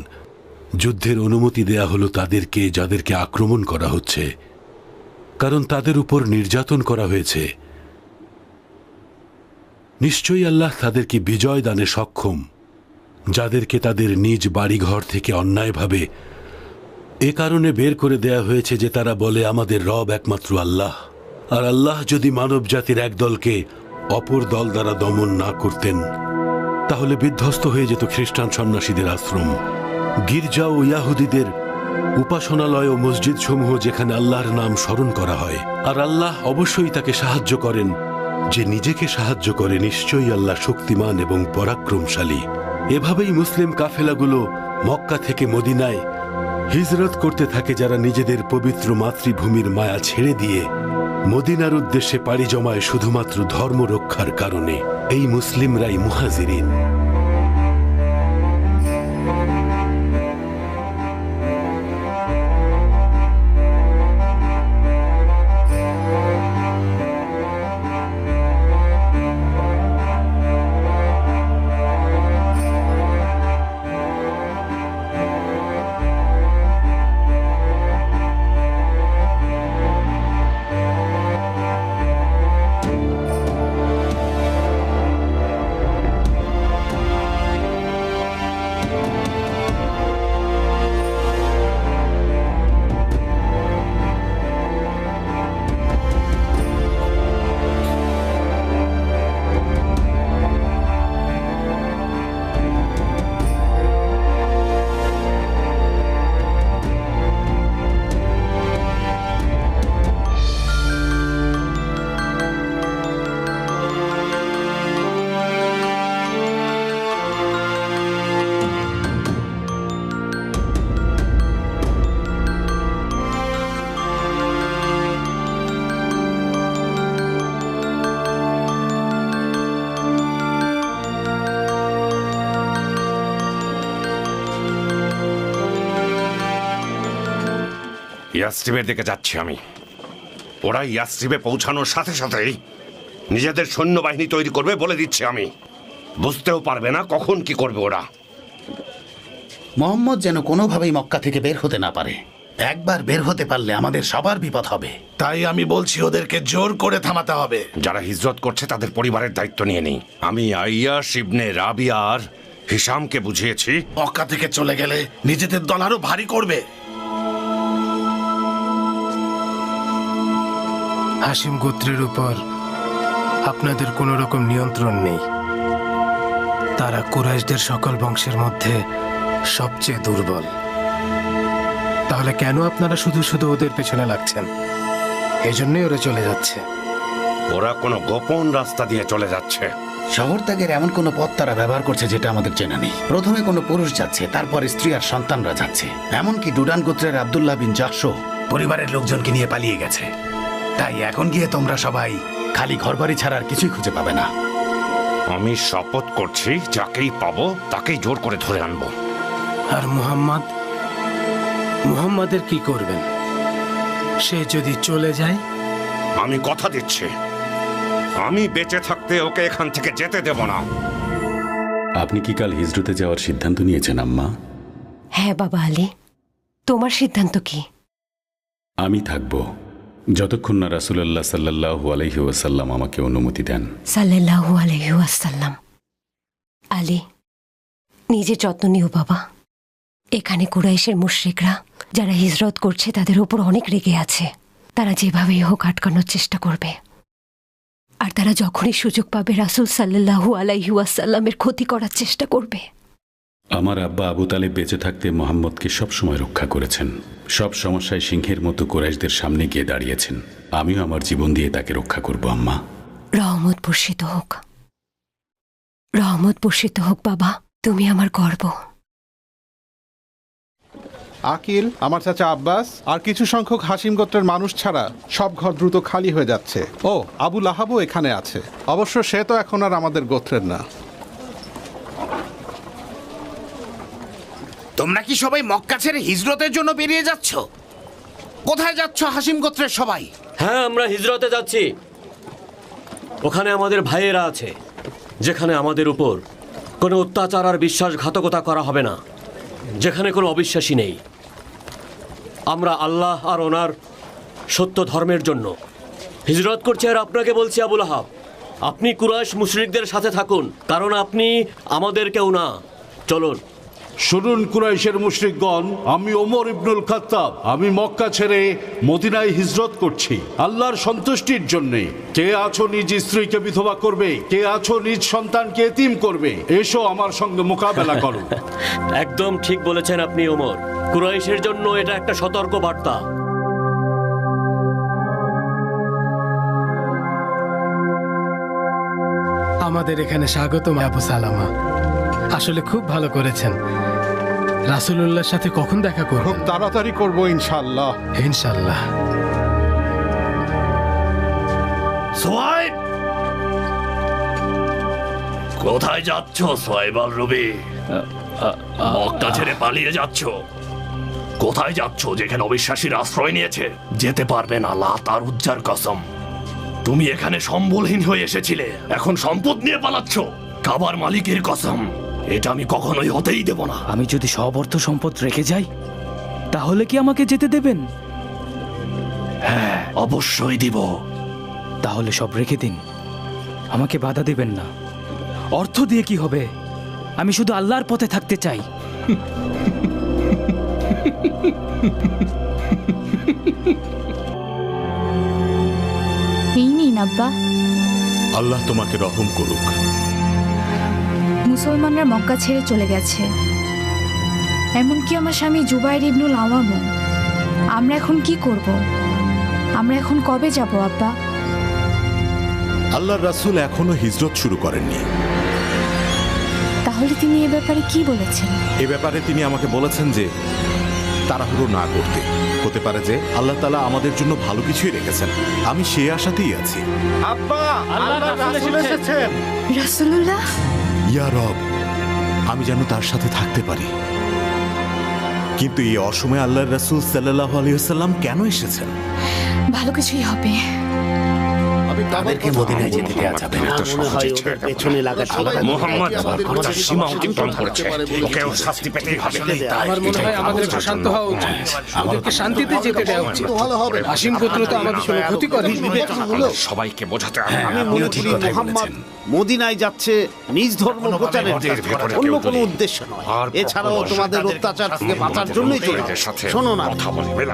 যুদ্ধের অনুমতি দেয়া হলো তাদেরকে যাদেরকে আক্রমণ করা হচ্ছে, কারণ তাদের উপর নির্যাতন করা হয়েছে। নিশ্চয়ই আল্লাহ তাদেরকে বিজয় দানে সক্ষম, যাদেরকে তাদের নিজ বাড়িঘর থেকে অন্যায়ভাবে এ কারণে বের করে দেয়া হয়েছে যে তারা বলে আমাদের রব একমাত্র আল্লাহ। আর আল্লাহ যদি মানব জাতির এক দলকে অপর দল দ্বারা দমন না করতেন, তাহলে বিধ্বস্ত হয়ে যেত খ্রিস্টান সন্ন্যাসীদের আশ্রম, গির্জা ও ইয়াহুদীদের উপাসনালয় ও মসজিদ সমূহ যেখানে আল্লাহর নাম স্মরণ করা হয়। আর আল্লাহ অবশ্যই তাকে সাহায্য করেন, যে নিজেকে সাহায্য করে নিশ্চয়ই আল্লাহ শক্তিমান এবং পরাক্রমশালী। এভাবেই মুসলিম কাফেলাগুলো মক্কা থেকে মদিনায় হিজরত করতে থাকে, যারা নিজেদের পবিত্র মাতৃভূমির মায়া ছেড়ে দিয়ে মদিনার উদ্দেশ্যে পাড়ি জমায় শুধুমাত্র ধর্ম রক্ষার কারণে। এই মুসলিমরাই মুহাজিরিন। ইয়াসরিবের দিকে যাচ্ছি আমি। ওরা ইয়াসরিবে পৌঁছানোর সাথে সাথেই নিজেদের সৈন্যবাহিনী তৈরি করবে বলে দিচ্ছি আমি। বুঝতেও পারবে না কখন কি করবে ওরা। মোহাম্মদ যেন কোনোভাবেই মক্কা থেকে বের হতে না পারে। একবার বের হতে পারলে আমাদের সবার বিপদ হবে। তাই আমি বলছি ওদেরকে জোর করে থামাতে হবে। যারা হিজরত করছে তাদের পরিবারের দায়িত্ব নিয়ে নেই। আমি আইয়াশ ইবনে রাবিয়া আর হিশামকে বুঝিয়েছি মক্কা থেকে চলে গেলে নিজেদের দল আরো ভারী করবে। হাসিম গোত্রের উপর আপনাদের কোনো রকম নিয়ন্ত্রণ নেই। তারা কুরাইশদের সকল বংশের মধ্যে সবচেয়ে দুর্বল। তাহলে কেন আপনারা শুধু শুধু ওদের পেছনে লাগছেন? এজন্যই ওরা চলে যাচ্ছে। ওরা কোনো গোপন রাস্তা দিয়ে চলে যাচ্ছে। শহর ত্যাগের এমন কোনো পথ তারা ব্যবহার করছে যেটা আমাদের চেনা নেই। প্রথমে কোনো পুরুষ যাচ্ছে, তারপর স্ত্রী আর সন্তানরা যাচ্ছে। এমনকি ডুডান গোত্রের আব্দুল্লাহ বিন জাহশও পরিবারের লোকজনকে নিয়ে পালিয়ে গেছে। তাই এখন গিয়ে তোমরা সবাই খালি ঘরবাড়ি ছাড়া আর কিছুই খুঁজে পাবে না। আমি শপথ করছি যাকেই পাবো তাকেই জোর করে ধরে আনবো। আর মুহাম্মাদের কি করবেন? সে যদি চলে যায়? আমি কথা দিচ্ছি আমি বেঁচে থাকতে ওকে এখান থেকে যেতে দেব না। আপনি কি কাল হিজরতে যাওয়ার সিদ্ধান্ত নিয়েছেন আম্মা? হ্যাঁ বাবা আলী, তোমার সিদ্ধান্ত কি? আমি থাকব যতক্ষণ না রাসূলুল্লাহ সাল্লাল্লাহু আলাইহি ওয়াসাল্লাম আমাকে অনুমতি দেন। সাল্লাল্লাহু আলাইহি ওয়াসাল্লাম। আলী, নিজের যত্ন নিও বাবা। এখানে কুরাইশের মুশরিকরা যারা হিজরত করছে তাদের উপর অনেক রেগে আছে। তারা যেভাবেই হোক আটকানোর চেষ্টা করবে। আর তারা যখনই সুযোগ পাবে রাসূল সাল্লাল্লাহু আলাইহি ওয়াসাল্লামের ক্ষতি করার চেষ্টা করবে। আমার আব্বা আবু তালেব বেঁচে থাকতে মোহাম্মদকে সবসময় রক্ষা করেছেন। সব সমস্যায় সিংহের মতো কুরাইশদের সামনে গিয়ে দাঁড়িয়েছেন। আমিও আমার জীবন দিয়ে তাকে রক্ষা করব আম্মা। রহমত বর্ষিত হোক, রহমত বর্ষিত হোক বাবা, তুমি আমার গর্ব। আকিল, আমার চাচা আব্বাস আর কিছু সংখ্যক হাসিম গোত্রের মানুষ ছাড়া সব ঘর দ্রুত খালি হয়ে যাচ্ছে। ও, আবু লাহাবও এখানে আছে। অবশ্য সে তো এখন আর আমাদের গোত্রের না। তোমরা কি সবাই মক্কা ছেড়ে হিজরতের জন্য বেরিয়ে যাচ্ছ? কোথায় যাচ্ছ হাসিম গোত্রের সবাই? হ্যাঁ, আমরা হিজরতে যাচ্ছি। ওখানে আমাদের ভাইয়েরা আছে, যেখানে আমাদের উপর কোনো অত্যাচার আর বিশ্বাসঘাতকতা করা হবে না, যেখানে কোনো অবিশ্বাসী নেই। আমরা আল্লাহ আর ওনার সত্য ধর্মের জন্য হিজরত করছি। আর আপনাকে বলছি আবু লাহাব, আপনি কুরাইশ মুশরিকদের সাথে থাকুন, কারণ আপনি আমাদের কেউ না। চলুন। শুনুন কুরাইশের মুশরিকগণ, আমি ওমর ইবনুল খাত্তাব, আমি মক্কা ছেড়ে মদিনায় হিজরত করছি আল্লাহর সন্তুষ্টির জন্যে। কে আছো নিজ স্ত্রীকে বিধবা করবে, কে আছো নিজ সন্তানকে এতিম করবে, এসো আমার সঙ্গে মোকাবেলা করো। একদম ঠিক বলেছেন আপনি ওমর। কুরাইশের জন্য এটা একটা সতর্ক বার্তা। আমাদের এখানে স্বাগতম আবু সালামা। আসলে খুব ভালো করেছেন। রাসূলুল্লাহর সাথে কখন দেখা করব? খুব তাড়াতাড়ি করবো ইনশাআল্লাহ। ইনশাআল্লাহ। সোহাইব, কোথায় যাচ্ছ সোহেবাল রবি? মক্কা ছেড়ে পালিয়ে যাচ্ছ? কোথায় যাচ্ছ যেখানে অবিশ্বাসীর আশ্রয় নিয়েছে? যেতে পারবে না, লাত আর উজ্জার কসম। তুমি এখানে সম্বলহীন হয়ে এসেছিলে, এখন সম্পদ নিয়ে পালাচ্ছ। কাবার মালিকের কসম, এটা আমি কখনোই হতেই দেব না। আমি যদি সব অর্থ সম্পদ রেখে যাই তাহলে কি আমাকে যেতে দেবেন? হ্যাঁ, অবশ্যই দিব। তাহলে সব রেখে দিন, আমাকে বাধা দেবেন না। অর্থ দিয়ে কি হবে? আমি শুধু আল্লাহর পথে থাকতে চাই। এই নিন আব্বা। আল্লাহ তোমাকে রহম করুক। মুসলমানরা মক্কা ছেড়ে চলে গেছে, এমনকি আমার স্বামী জুবাইর ইবনুল আওয়ামও। আমরা এখন কি করব? আমরা এখন কবে যাব আব্বা? আল্লাহর রাসূল এখনো হিজরত শুরু করেননি। তাহলে তিনি এ ব্যাপারে কি বলেছেন? এ ব্যাপারে তিনি আমাকে বলেছেন যে তাড়াহুড়ো না করতে। হতে পারে যে আল্লাহ তাআলা আমাদের জন্য ভালো কিছুই রেখেছেন। আমি সে আশাতেই আছি। আব্বা, আল্লাহর রাসূল এসেছেন। রাসূলুল্লাহ, ইয়া রব, আমি যেন তার সাথে থাকতে পারি। কিন্তু এই অসময়ে আল্লাহর রাসূল সাল্লাল্লাহু আলাইহি ওয়াসাল্লাম কেন এসেছেন? ভালো কিছুই হবে। তাদেরকে মদিনায় যেতে দেওয়া যাবে না। পেছনে লাগা মুহাম্মদ আমাদের সীমা অতিক্রম করেছে, ওকেও শাস্তি পেতেই হবে। আমার মনে হয় আমাদের একটু শান্ত হওয়া উচিত। আমাদেরকে শান্তিতে যেতে দেওয়া উচিত। হাসিম গোত্র তো আমাদের কোনো ক্ষতি করে। সবাইকে বোঝাতে হবে। আমি মনে করি মুহাম্মদ মদিনায় যাচ্ছে নিজ ধর্ম প্রচারের জন্য, অন্য কোনো উদ্দেশ্য নয়। এছাড়াও তোমাদের অত্যাচার থেকে বাঁচার জন্যই চলেছে। শোনো না,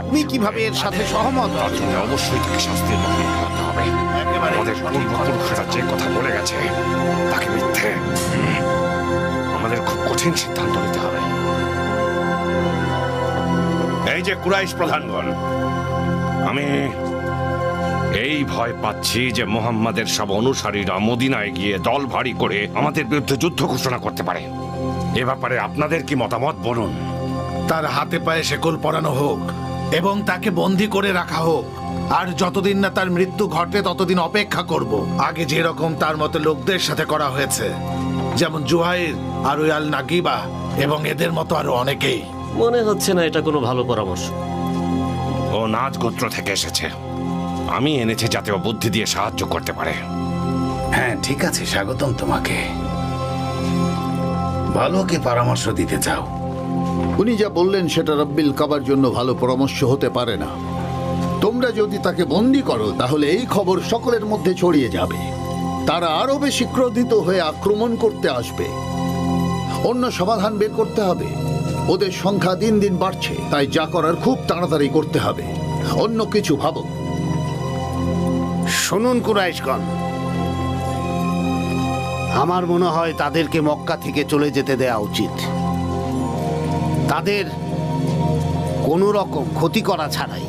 তুমি কিভাবে এর সাথে সহমত? অবশ্যই তাকে শাস্তির মুখে হতে হবে। আমাদের পূর্বপুরুষেরা যে কথা বলে গেছে তাকে মিথ্যে। আমাদের খুব কঠিন সিদ্ধান্ত নিতে হবে। এই যে কুরাইশ প্রধানগণ, আমি এই ভয় পাচ্ছি যে মুহাম্মাদের সব অনুসারীরা মদিনায় গিয়ে দল ভারী করে আমাদের বিরুদ্ধে যুদ্ধ ঘোষণা করতে পারে। এ ব্যাপারে আপনাদের কি মতামত বলুন? তার হাতে পায়ে শেকল পরানো হোক এবং তাকে বন্দী করে রাখা হোক। আর যতদিন না তার মৃত্যু ঘটে ততদিন অপেক্ষা করব। আগে যেরকম তার মতো লোকদের সাথে করা হয়েছে, যেমন জুহাইর আর আল নাগিবা এবং এদের মতো আরো অনেকেই। মনে হচ্ছে না এটা কোনো ভালো পরামর্শ। ও নাজ গোত্র থেকে এসেছে, আমি এনেছি যাতে ও বুদ্ধি দিয়ে সাহায্য করতে পারে। হ্যাঁ, ঠিক আছে, স্বাগতম তোমাকে। ভালো কি পরামর্শ দিতে চাও? উনি যা বললেন সেটা রব্বিল কাবার জন্য ভালো পরামর্শ হতে পারে না। তোমরা যদি তাকে বন্দী করো তাহলে এই খবর সকলের মধ্যে ছড়িয়ে যাবে। তারা আরো বেশি ক্রোধিত হয়ে আক্রমণ করতে আসবে। অন্য সমাধান বের করতে হবে। ওদের সংখ্যা দিন দিন বাড়ছে, তাই যা করার খুব তাড়াতাড়ি করতে হবে। অন্য কিছু ভাবো। শুনুন কুরাইশগণ, আমার মনে হয় তাদেরকে মক্কা থেকে চলে যেতে দেওয়া উচিত। তাদের কোনো রকম ক্ষতি করা ছাড়াই।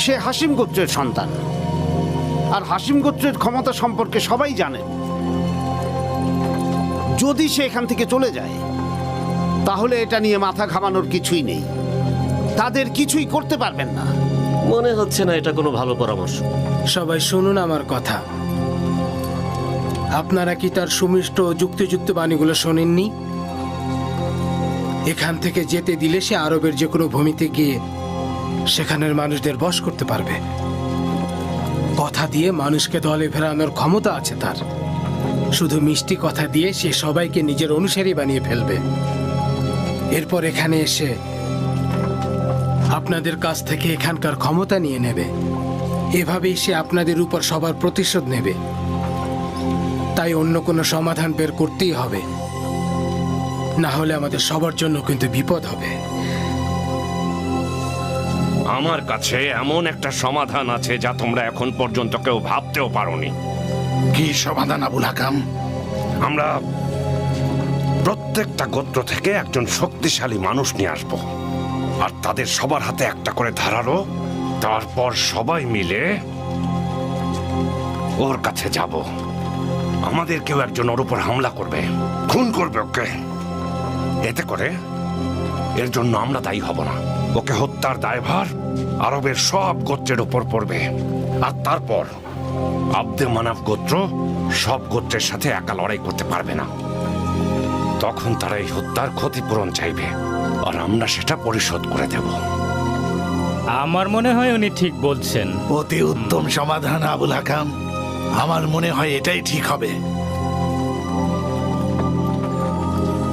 সে হাসিম গোত্রের সন্তান, আর হাসিম গোত্রের ক্ষমতা সম্পর্কে সবাই জানেন। যদি সে এখান থেকে চলে যায় তাহলে এটা নিয়ে মাথা ঘামানোর কিছুই নেই। তাদের কিছুই করতে পারবেন না। মনে হচ্ছে না এটা কোনো ভালো পরামর্শ। সবাই শুনুন আমার কথা। আপনারা কি তার সুমিষ্ট ও যুক্তিযুক্ত বাণীগুলো শোনেননি? এখান থেকে যেতে দিলে সে আরবের যে কোনো ভূমিতে গিয়ে সেখানের মানুষদের বশ করতে পারবে। কথা দিয়ে মানুষকে দলে ফেরানোর ক্ষমতা আছে তার। শুধু মিষ্টি কথা দিয়ে সে সবাইকে নিজের অনুসারী বানিয়ে ফেলবে। এরপর এখানে এসে আপনাদের কাছ থেকে এখানকার ক্ষমতা নিয়ে নেবে। এভাবেই সে আপনাদের উপর সবার প্রতিশোধ নেবে। তাই অন্য কোনো সমাধান বের করতেই হবে, না হলে আমাদের সবার জন্য কিন্তু বিপদ হবে। আমার কাছে এমন একটা সমাধান আছে যা তোমরা এখন পর্যন্ত কেউ ভাবতেও পারোনি। কি সমাধান আবুল হাকাম? আমরা প্রত্যেকটা গোত্র থেকে একজন শক্তিশালী মানুষ নিয়ে আসব, আর তাদের সবার হাতে একটা করে ধারালো। তারপর সবাই মিলে ওর কাছে যাব। আমাদের কেউ একজন ওর উপর হামলা করবে, খুন করবে ওকে। এতে করে এর জন্য আমরা দায়ী হব না। ওকে হত্যার দায়ভার আরবের সব গোত্রের উপর পড়বে। আর তারপর আব্দে মানাফ গোত্র সব গোত্রের সাথে একা লড়াই করতে পারবে না। তখন তারা এই হত্যার ক্ষতিপূরণ চাইবে, আর আমরা সেটা পরিশোধ করে দেব। আমার মনে হয় উনি ঠিক বলছেন। অতি উত্তম সমাধান আবুল হাকাম। আমার মনে হয় এটাই ঠিক হবে।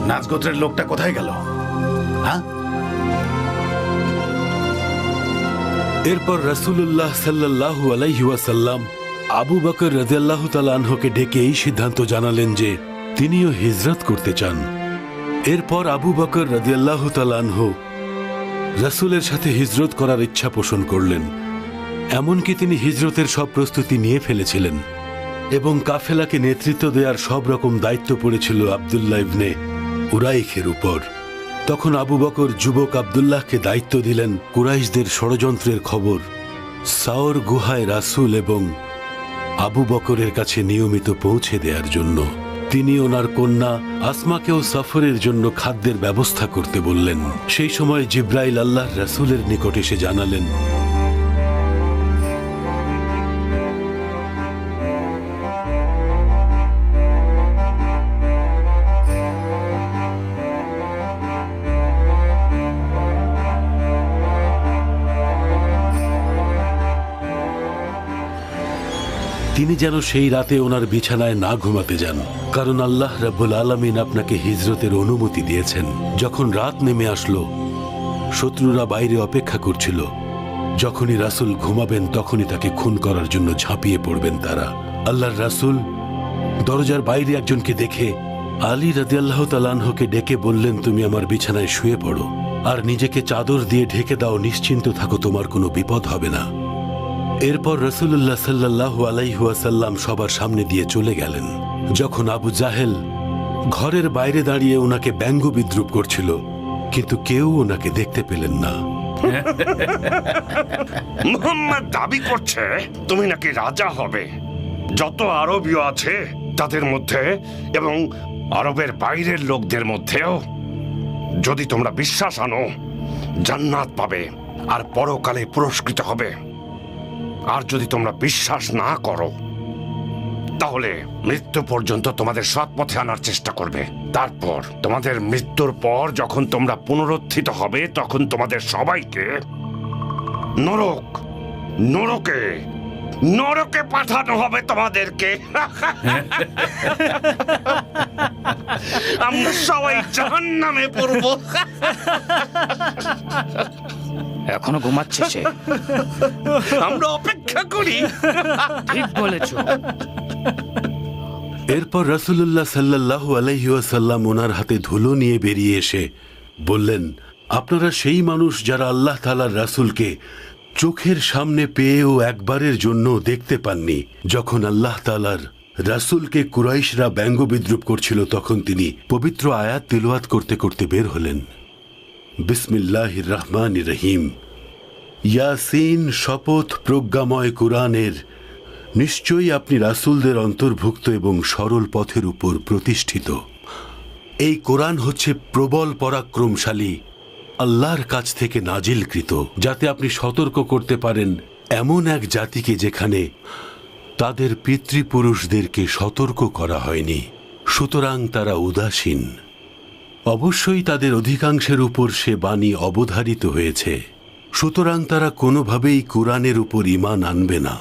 নাজগোত্রের লোকটা কোথায় গেল? হ্যাঁ, এরপর রাসূলুল্লাহ সাল্লাল্লাহু আলাইহি ওয়াসাল্লাম আবু বকর রাদিয়াল্লাহু তাআলা আনহুকে ডেকে এই সিদ্ধান্ত জানালেন যে তিনিও হিজরত করতে চান। এরপর আবু বকর রাদিয়াল্লাহু তাআলা আনহু রাসূলের সাথে হিজরত করার ইচ্ছা পোষণ করলেন। এমনকি তিনি হিজরতের সব প্রস্তুতি নিয়ে ফেলেছিলেন এবং কাফেলাকে নেতৃত্ব দেওয়ার সব রকম দায়িত্ব পড়েছিল আব্দুল্লাহ ইবনে উরাইখের উপর। তখন আবু বকর যুবক আব্দুল্লাহকে দায়িত্ব দিলেন কুরাইশদের ষড়যন্ত্রের খবর সাওর গুহায় রাসূল এবং আবু বকরের কাছে নিয়মিত পৌঁছে দেওয়ার জন্য। তিনি ওনার কন্যা আসমাকেও সফরের জন্য খাদ্যের ব্যবস্থা করতে বললেন। সেই সময় জিব্রাইল আল্লাহর রাসূলের নিকট এসে জানালেন, তিনি যেন সেই রাতে ওনার বিছানায় না ঘুমাতে যান, কারণ আল্লাহ রাব্বুল আলামিন আপনাকে হিজরতের অনুমতি দিয়েছেন। যখন রাত নেমে আসলো, শত্রুরা বাইরে অপেক্ষা করছিল। যখনই রাসূল ঘুমাবেন তখনই তাকে খুন করার জন্য ঝাঁপিয়ে পড়বেন তারা। আল্লাহর রাসূল দরজার বাইরে একজনকে দেখে আলী রাদিয়াল্লাহু তাআলা আনহুকে ডেকে বললেন, তুমি আমার বিছানায় শুয়ে পড়ো আর নিজেকে চাদর দিয়ে ঢেকে দাও, নিশ্চিন্ত থাকো, তোমার কোনো বিপদ হবে না। এরপর রাসূলুল্লাহ সাল্লাল্লাহু আলাইহি ওয়াসাল্লাম সবার সামনে দিয়ে চলে গেলেন। যখন আবু জাহেল ঘরের বাইরে দাঁড়িয়ে ওনাকে ব্যঙ্গ বিদ্রুপ করছিল, কিন্তু কেউ ওনাকে দেখতে পেলেন না। মুহাম্মদ দাবি করছে তুমি নাকি রাজা হবে। যত আরবীয় আছে তাদের মধ্যে এবং আরবের বাইরের লোকদের মধ্যেও যদি তোমরা বিশ্বাস আনো, জান্নাত পাবে আর পরকালে পুরস্কৃত হবে। আর যদি তোমরা বিশ্বাস না করো, তাহলে মৃত্যু পর্যন্ত তোমাদের সৎ পথে আনার চেষ্টা করবে। তারপর তোমাদের মৃত্যুর পর যখন তোমরা পুনরুত্থিত হবে, তখন তোমাদের সবাইকে নরকে পাঠানো হবে তোমাদেরকে। আমরা সবাই জাহান্নামে পড়ব। এখনো ঘুমাচ্ছে সে। আমরা অপেক্ষা করি। ঠিক বলেছো। এরপর রাসূলুল্লাহ সাল্লাল্লাহু আলাইহি ওয়াসাল্লাম ওনার হাতে ধুলো নিয়ে বেরিয়ে এসে বললেন, আপনারা সেই মানুষ যারা আল্লাহ তাআলার রাসূলকে চোখের সামনে পেয়েও একবারের জন্য দেখতে পাননি। যখন আল্লাহ তাআলার রাসূলকে কুরাইশরা ব্যঙ্গ বিদ্রুপ করছিল, তখন তিনি পবিত্র আয়াত তিলাওয়াত করতে করতে বের হলেন। বিসমিল্লাহির রহমানির রহিম। ইয়াসিন, শপথ প্রজ্ঞাময় কুরআনের, নিশ্চয়ই আপনি রাসূলদের অন্তর্ভুক্ত এবং সরল পথের উপর প্রতিষ্ঠিত। এই কোরআন হচ্ছে প্রবল পরাক্রমশালী আল্লাহর কাছ থেকে নাজিলকৃত, যাতে আপনি সতর্ক করতে পারেন এমন এক জাতিকে যেখানে তাদের পিতৃপুরুষদেরকে সতর্ক করা হয়নি, সুতরাং তারা উদাসীন। অবশ্যই তাদের অধিকাংশের উপর সে বাণী অবধারিত হয়েছে, সুতরাং তারা কোনোভাবেই কুরআনের উপর ঈমান আনবে না।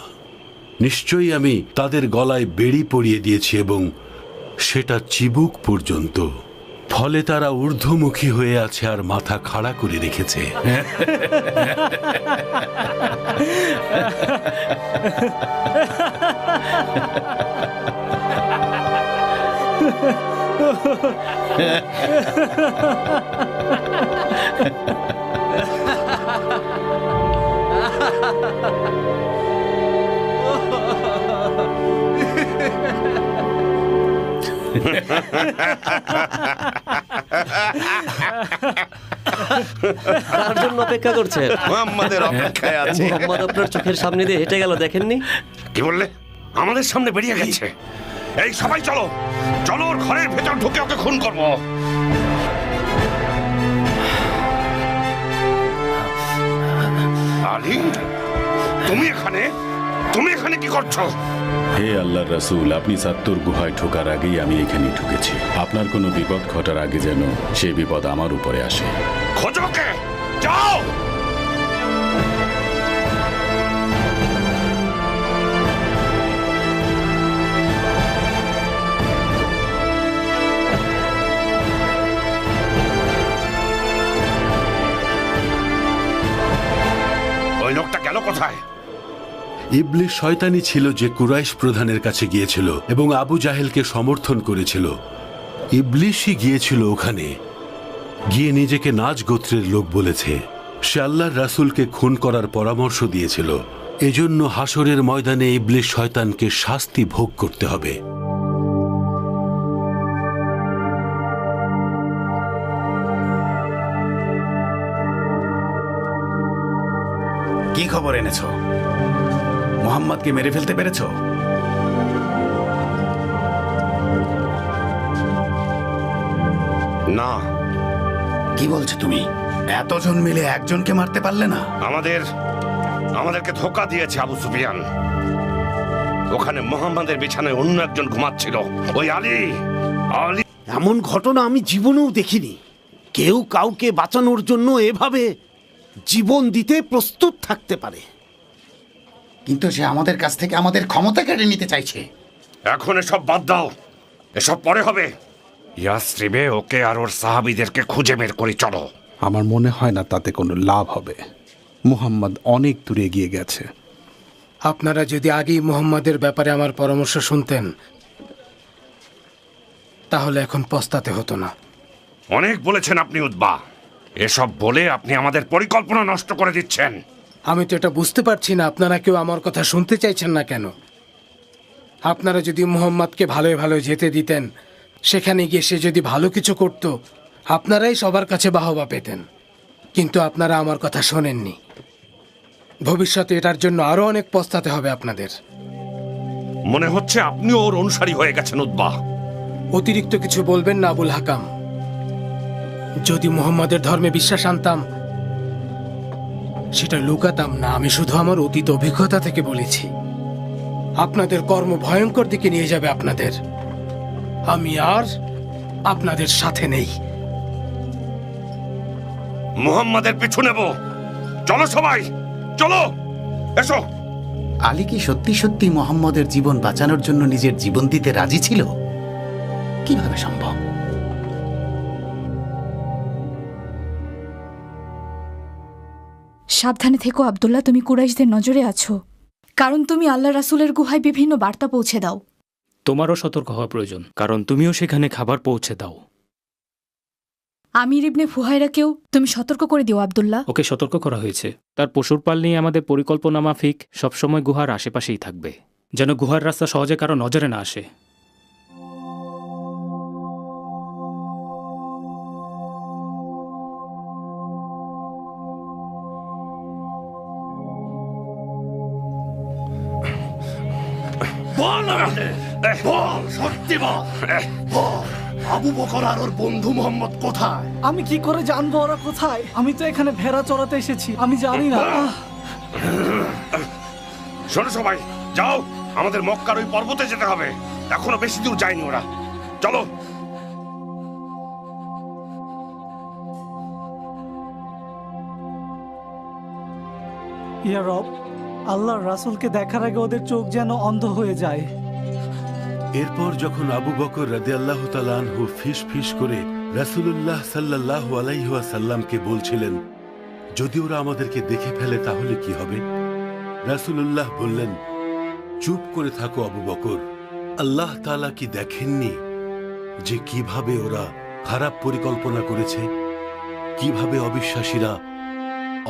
নিশ্চয়ই আমি তাদের গলায় বেড়ি পরিয়ে দিয়েছি এবং সেটা চিবুক পর্যন্ত, ফলে তারা ঊর্ধ্বমুখী হয়ে আছে আর মাথা খাড়া করে রেখেছে। তার জন্য অপেক্ষা করছে। মুহাম্মাদের অপেক্ষায় আছে। মুহাম্মদ আপনার চোখের সামনে দিয়ে হেঁটে গেল, দেখেননি? কি বললে? আমাদের সামনে বেরিয়ে গেছে। এই সবাই চলো, চলো ওর ঘরের ভেতর ঢুকে ওকে খুন করবো। আলী, তুমি এখানে? তুমি এখানে কি করছো? হে আল্লাহর রাসূল, আপনি সাত্তুর গুহায় ঢোকার আগেই আমি এখানে ঢুকেছি। আপনার কোনো বিপদ ঘটার আগে যেন সেই বিপদ আমার উপরে আসে। খোঁজো কে, যাও। ওই লোকটা গেল কোথায়? ইবলিস শয়তানি ছিল যে কুরাইশ প্রধানের কাছে গিয়েছিল এবং আবু জাহেলকে সমর্থন করেছিল। ইবলিসই গিয়েছিল ওখানে, গিয়ে নিজেকে নাজ গোত্রের লোক বলেছে। সে আল্লাহর রাসূলকে খুন করার পরামর্শ দিয়েছিল। এজন্য হাসরের ময়দানে ইবলিস শয়তানকে শাস্তি ভোগ করতে হবে। কি খবর এনেছো? মোহাম্মদকে মেরে ফেলতে পেরেছো? না। কি বলছো তুমি? এতজন মিলে একজনকে মারতে পারলে না? আমাদেরকে ধোঁকা দিয়েছে আবু সুফিয়ান। ওখানে মোহাম্মদের বিছানায় অন্য একজন ঘুমাচ্ছিল, ওই আলী। এমন ঘটনা আমি জীবনেও দেখিনি। কেউ কাউকে বাঁচানোর জন্য এভাবে জীবন দিতে প্রস্তুত থাকতে পারে। কিন্তু সে আমাদের কাছ থেকে আমাদের ক্ষমতা কেড়ে নিতে চাইছে। এখন এসব বাদ দাও, এসব পরে হবে। ইয়াসরিবে ওকে আর ওর সাহাবীদেরকে খুঁজে বের করে চলো। আমার মনে হয় না তাতে কোনো লাভ হবে। মুহাম্মদ অনেক দূরে এগিয়ে গেছে। আপনারা যদি আগেই মুহাম্মাদের ব্যাপারে আমার পরামর্শ শুনতেন তাহলে এখন পস্তাতে হতো না। অনেক বলেছেন আপনি উতবা। এসব বলে আপনি আমাদের পরিকল্পনা নষ্ট করে দিচ্ছেন। আমি তো এটা বুঝতে পারছি না আপনারা কেউ আমার কথা শুনতে চাইছেন না কেন। আপনারা যদি মুহাম্মাদকে ভালোই ভালো যেতে দিতেন, সেখানে গিয়ে সে যদি ভালো কিছু করত, আপনারাই সবার কাছে বাহবা পেতেন। কিন্তু আপনারা আমার কথা শোনেননি। ভবিষ্যতে এটার জন্য আরো অনেক পস্তাতে হবে আপনাদের। মনে হচ্ছে আপনিও ওর অনুসারী হয়ে গেছেন উতবা। অতিরিক্ত কিছু বলবেন না আবুল হাকাম। যদি মুহাম্মাদের ধর্মে বিশ্বাস আনতাম সেটা লুকাতাম না। আমি শুধু আমার অতীত অভিজ্ঞতা থেকে বলেছি। আপনাদের কর্ম ভয়ঙ্কর দিকে নিয়ে যাবে আপনাদের। আমি আর আপনাদের সাথে নেই। মুহাম্মাদের পিছু নেব। চলো সবাই, চলো, এসো। আলী কি সত্যি সত্যি মোহাম্মদের জীবন বাঁচানোর জন্য নিজের জীবন দিতে রাজি ছিল? কিভাবে সম্ভব? সাবধানে থেকো আব্দুল্লাহ, তুমি কুরাইশদের নজরে আছো, কারণ তুমি আল্লাহ রাসূলের গুহায় বিভিন্ন বার্তা পৌঁছে দাও। তোমারও সতর্ক হওয়া প্রয়োজন, কারণ তুমিও সেখানে খাবার পৌঁছে দাও। আমির ইবনে ফুহাইরাকেও তুমি সতর্ক করে দিও আব্দুল্লাহ। ওকে সতর্ক করা হয়েছে। তার পশুর পাল নিয়ে আমাদের পরিকল্পনা মাফিক সবসময় গুহার আশেপাশেই থাকবে, যেন গুহার রাস্তা সহজে কারো নজরে না আসে। বল আমাদের, বল, সত্যি বল। বল, আবু বকর আর ওর বন্ধু মোহাম্মদ কোথায়? আমি কি করে জানবো ওরা কোথায়? আমি তো এখানে ভেড়া চড়াতে এসেছি, আমি জানি না। শোনো সবাই, যাও, আমাদের মক্কার ওই পর্বতে যেতে হবে। এখনো বেশি দূর যায়নি ওরা। চলো। ইয়া রব, আল্লাহর রাসূলকে দেখার আগে ওদের চোখ যেন অন্ধ হয়ে যায়। এরপর যখন আবু বকর রাদিয়াল্লাহু তাআলা আনহু ফিস ফিস করে রাসূলুল্লাহ সাল্লাল্লাহু আলাইহি ওয়াসাল্লামকে বলছিলেন, যদি ওরা আমাদেরকে দেখে ফেলে তাহলে কি হবে? রাসূলুল্লাহ বললেন, চুপ করে থাকো আবু বকর। আল্লাহ তাআলা কি দেখেননি যে কিভাবে ওরা খারাপ পরিকল্পনা করেছে, কিভাবে অবিশ্বাসীরা